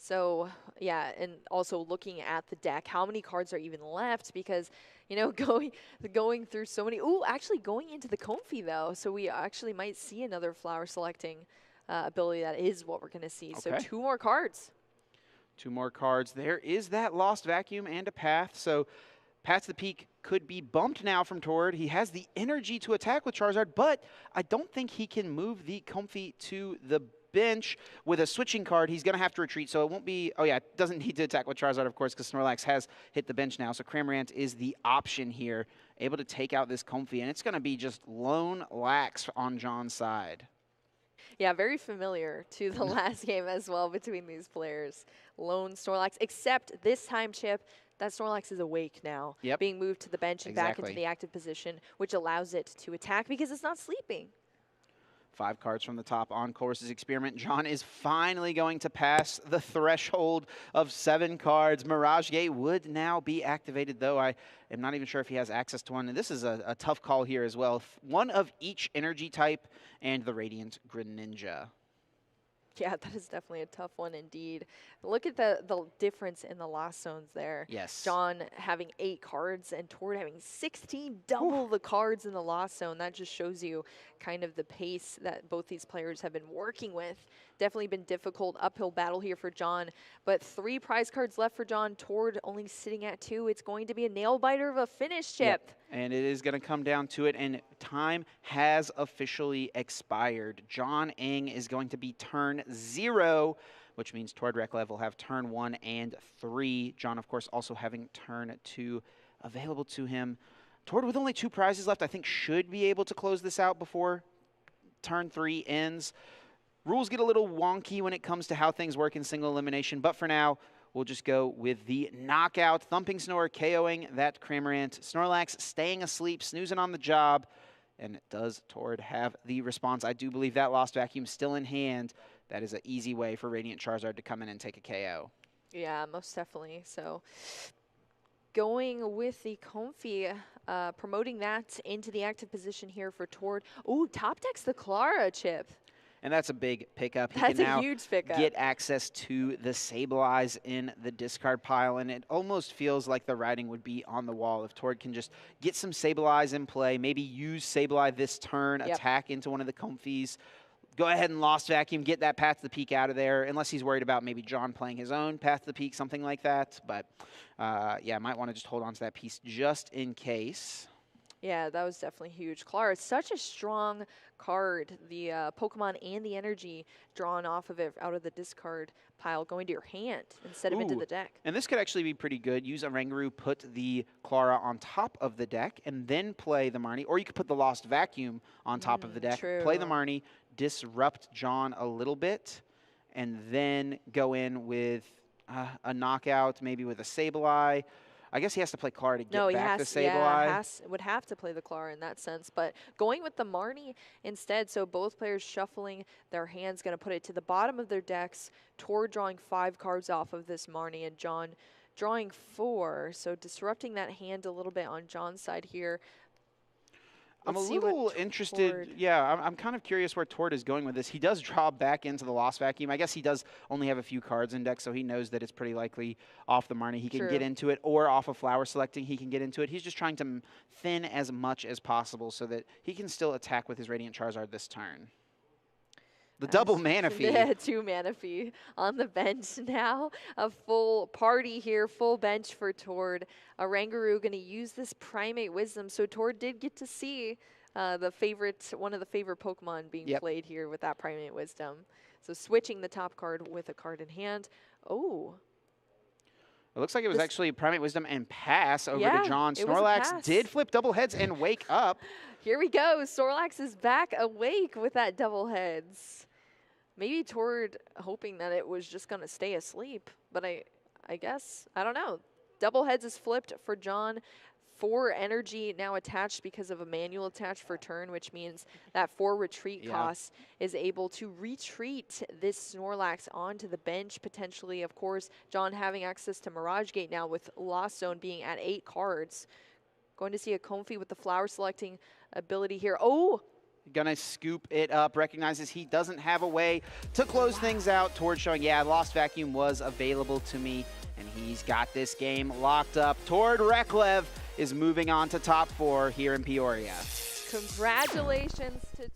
So, yeah, and also looking at the deck, how many cards are even left? Because, you know, going through so many. Ooh, actually going into the Comfy, though. So we actually might see another flower selecting ability. That is what we're going to see. Okay. So 2 more cards. 2 more cards. There is that Lost Vacuum and a Path. So Path to the Peak could be bumped now from Tord. He has the energy to attack with Charizard, but I don't think he can move the Comfy to the bench with a switching card. He's going to have to retreat, so it won't be... Oh, yeah, it doesn't need to attack with Charizard, of course, because Snorlax has hit the bench now. So Cramorant is the option here, able to take out this Comfy, and it's going to be just lone lax on Jon's side. Yeah, very familiar to the last game as well between these players. Lone Snorlax, except this time, Chip, that Snorlax is awake now, being moved to the bench and back into the active position, which allows it to attack because it's not sleeping. 5 cards from the top on Course's experiment. Jon is finally going to pass the threshold of 7 cards. Mirage Gate would now be activated, though I am not even sure if he has access to one. And this is a tough call here as well. One of each energy type and the Radiant Greninja. Yeah, that is definitely a tough one indeed. Look at the difference in the lost zones there. Yes. Jon having 8 cards and Tord having 16, double the cards in the lost zone. That just shows you kind of the pace that both these players have been working with. Definitely been difficult uphill battle here for Jon, but 3 prize cards left for Jon. Tord only sitting at 2. It's going to be a nail biter of a finish, Chip. Yep. And it is going to come down to it, and time has officially expired. Jon Eng is going to be turn 0, which means Tord Reklev will have turn 1 and 3. Jon, of course, also having turn 2 available to him. Tord, with only 2 prizes left, I think should be able to close this out before turn 3 ends. Rules get a little wonky when it comes to how things work in single elimination, but for now, we'll just go with the knockout. Thumping Snore KOing that Cramorant. Snorlax staying asleep, snoozing on the job. And does Tord have the response? I do believe that Lost Vacuum still in hand. That is an easy way for Radiant Charizard to come in and take a KO. Yeah, most definitely. So going with the Comfy, promoting that into the active position here for Tord. Ooh, top decks the Clara, Chip. And that's a big pickup. That's he can now huge pickup. Get access to the Sableye in the discard pile, and it almost feels like the writing would be on the wall if Tord can just get some Sableye in play, maybe use Sableye this turn, attack into one of the Comfies, go ahead and Lost Vacuum, get that Path to the Peak out of there, unless he's worried about maybe Jon playing his own Path to the Peak, something like that. But, yeah, might want to just hold on to that piece just in case. Yeah, that was definitely huge. Clara is such a strong card. The Pokemon and the energy drawn off of it out of the discard pile going to your hand instead of into the deck. And this could actually be pretty good. Use Oranguru, put the Clara on top of the deck, and then play the Marnie. Or you could put the Lost Vacuum on top of the deck, play the Marnie, disrupt Jon a little bit, and then go in with a knockout, maybe with a Sableye. I guess he has to play Clara to get back the Sableye. Yeah, would have to play the Clara in that sense. But going with the Marnie instead, so both players shuffling their hands, going to put it to the bottom of their decks. Tord drawing 5 cards off of this Marnie, and Jon drawing 4. So disrupting that hand a little bit on Jon's side here. I'm a little interested. Yeah, I'm kind of curious where Tord is going with this. He does draw back into the Lost Vacuum. I guess he does only have a few cards in deck, so he knows that it's pretty likely off the Marnie he can get into it, or off of Flower Selecting he can get into it. He's just trying to thin as much as possible so that he can still attack with his Radiant Charizard this turn. The double Manaphy. Yeah, 2 Manaphy on the bench now. A full party here, full bench for Tord. Oranguru going to use this Primate Wisdom. So Tord did get to see one of the favorite Pokemon being played here with that Primate Wisdom. So switching the top card with a card in hand. Oh. It looks like it was actually Primate Wisdom and pass over to Jon. Snorlax did flip double heads and wake up. Here we go. Snorlax is back awake with that double heads. Maybe Tord hoping that it was just going to stay asleep, but I guess, I don't know. Double heads is flipped for Jon. 4 energy now attached because of a manual attach for turn, which means that 4 retreat costs is able to retreat this Snorlax onto the bench, potentially. Of course, Jon having access to Mirage Gate now with Lost Zone being at 8 cards. Going to see a Comfy with the Flower Selecting ability here. Oh! Gonna scoop it up, recognizes he doesn't have a way to close things out. Tord showing, yeah, Lost Vacuum was available to me, and he's got this game locked up. Tord Reklev is moving on to top 4 here in Peoria. Congratulations to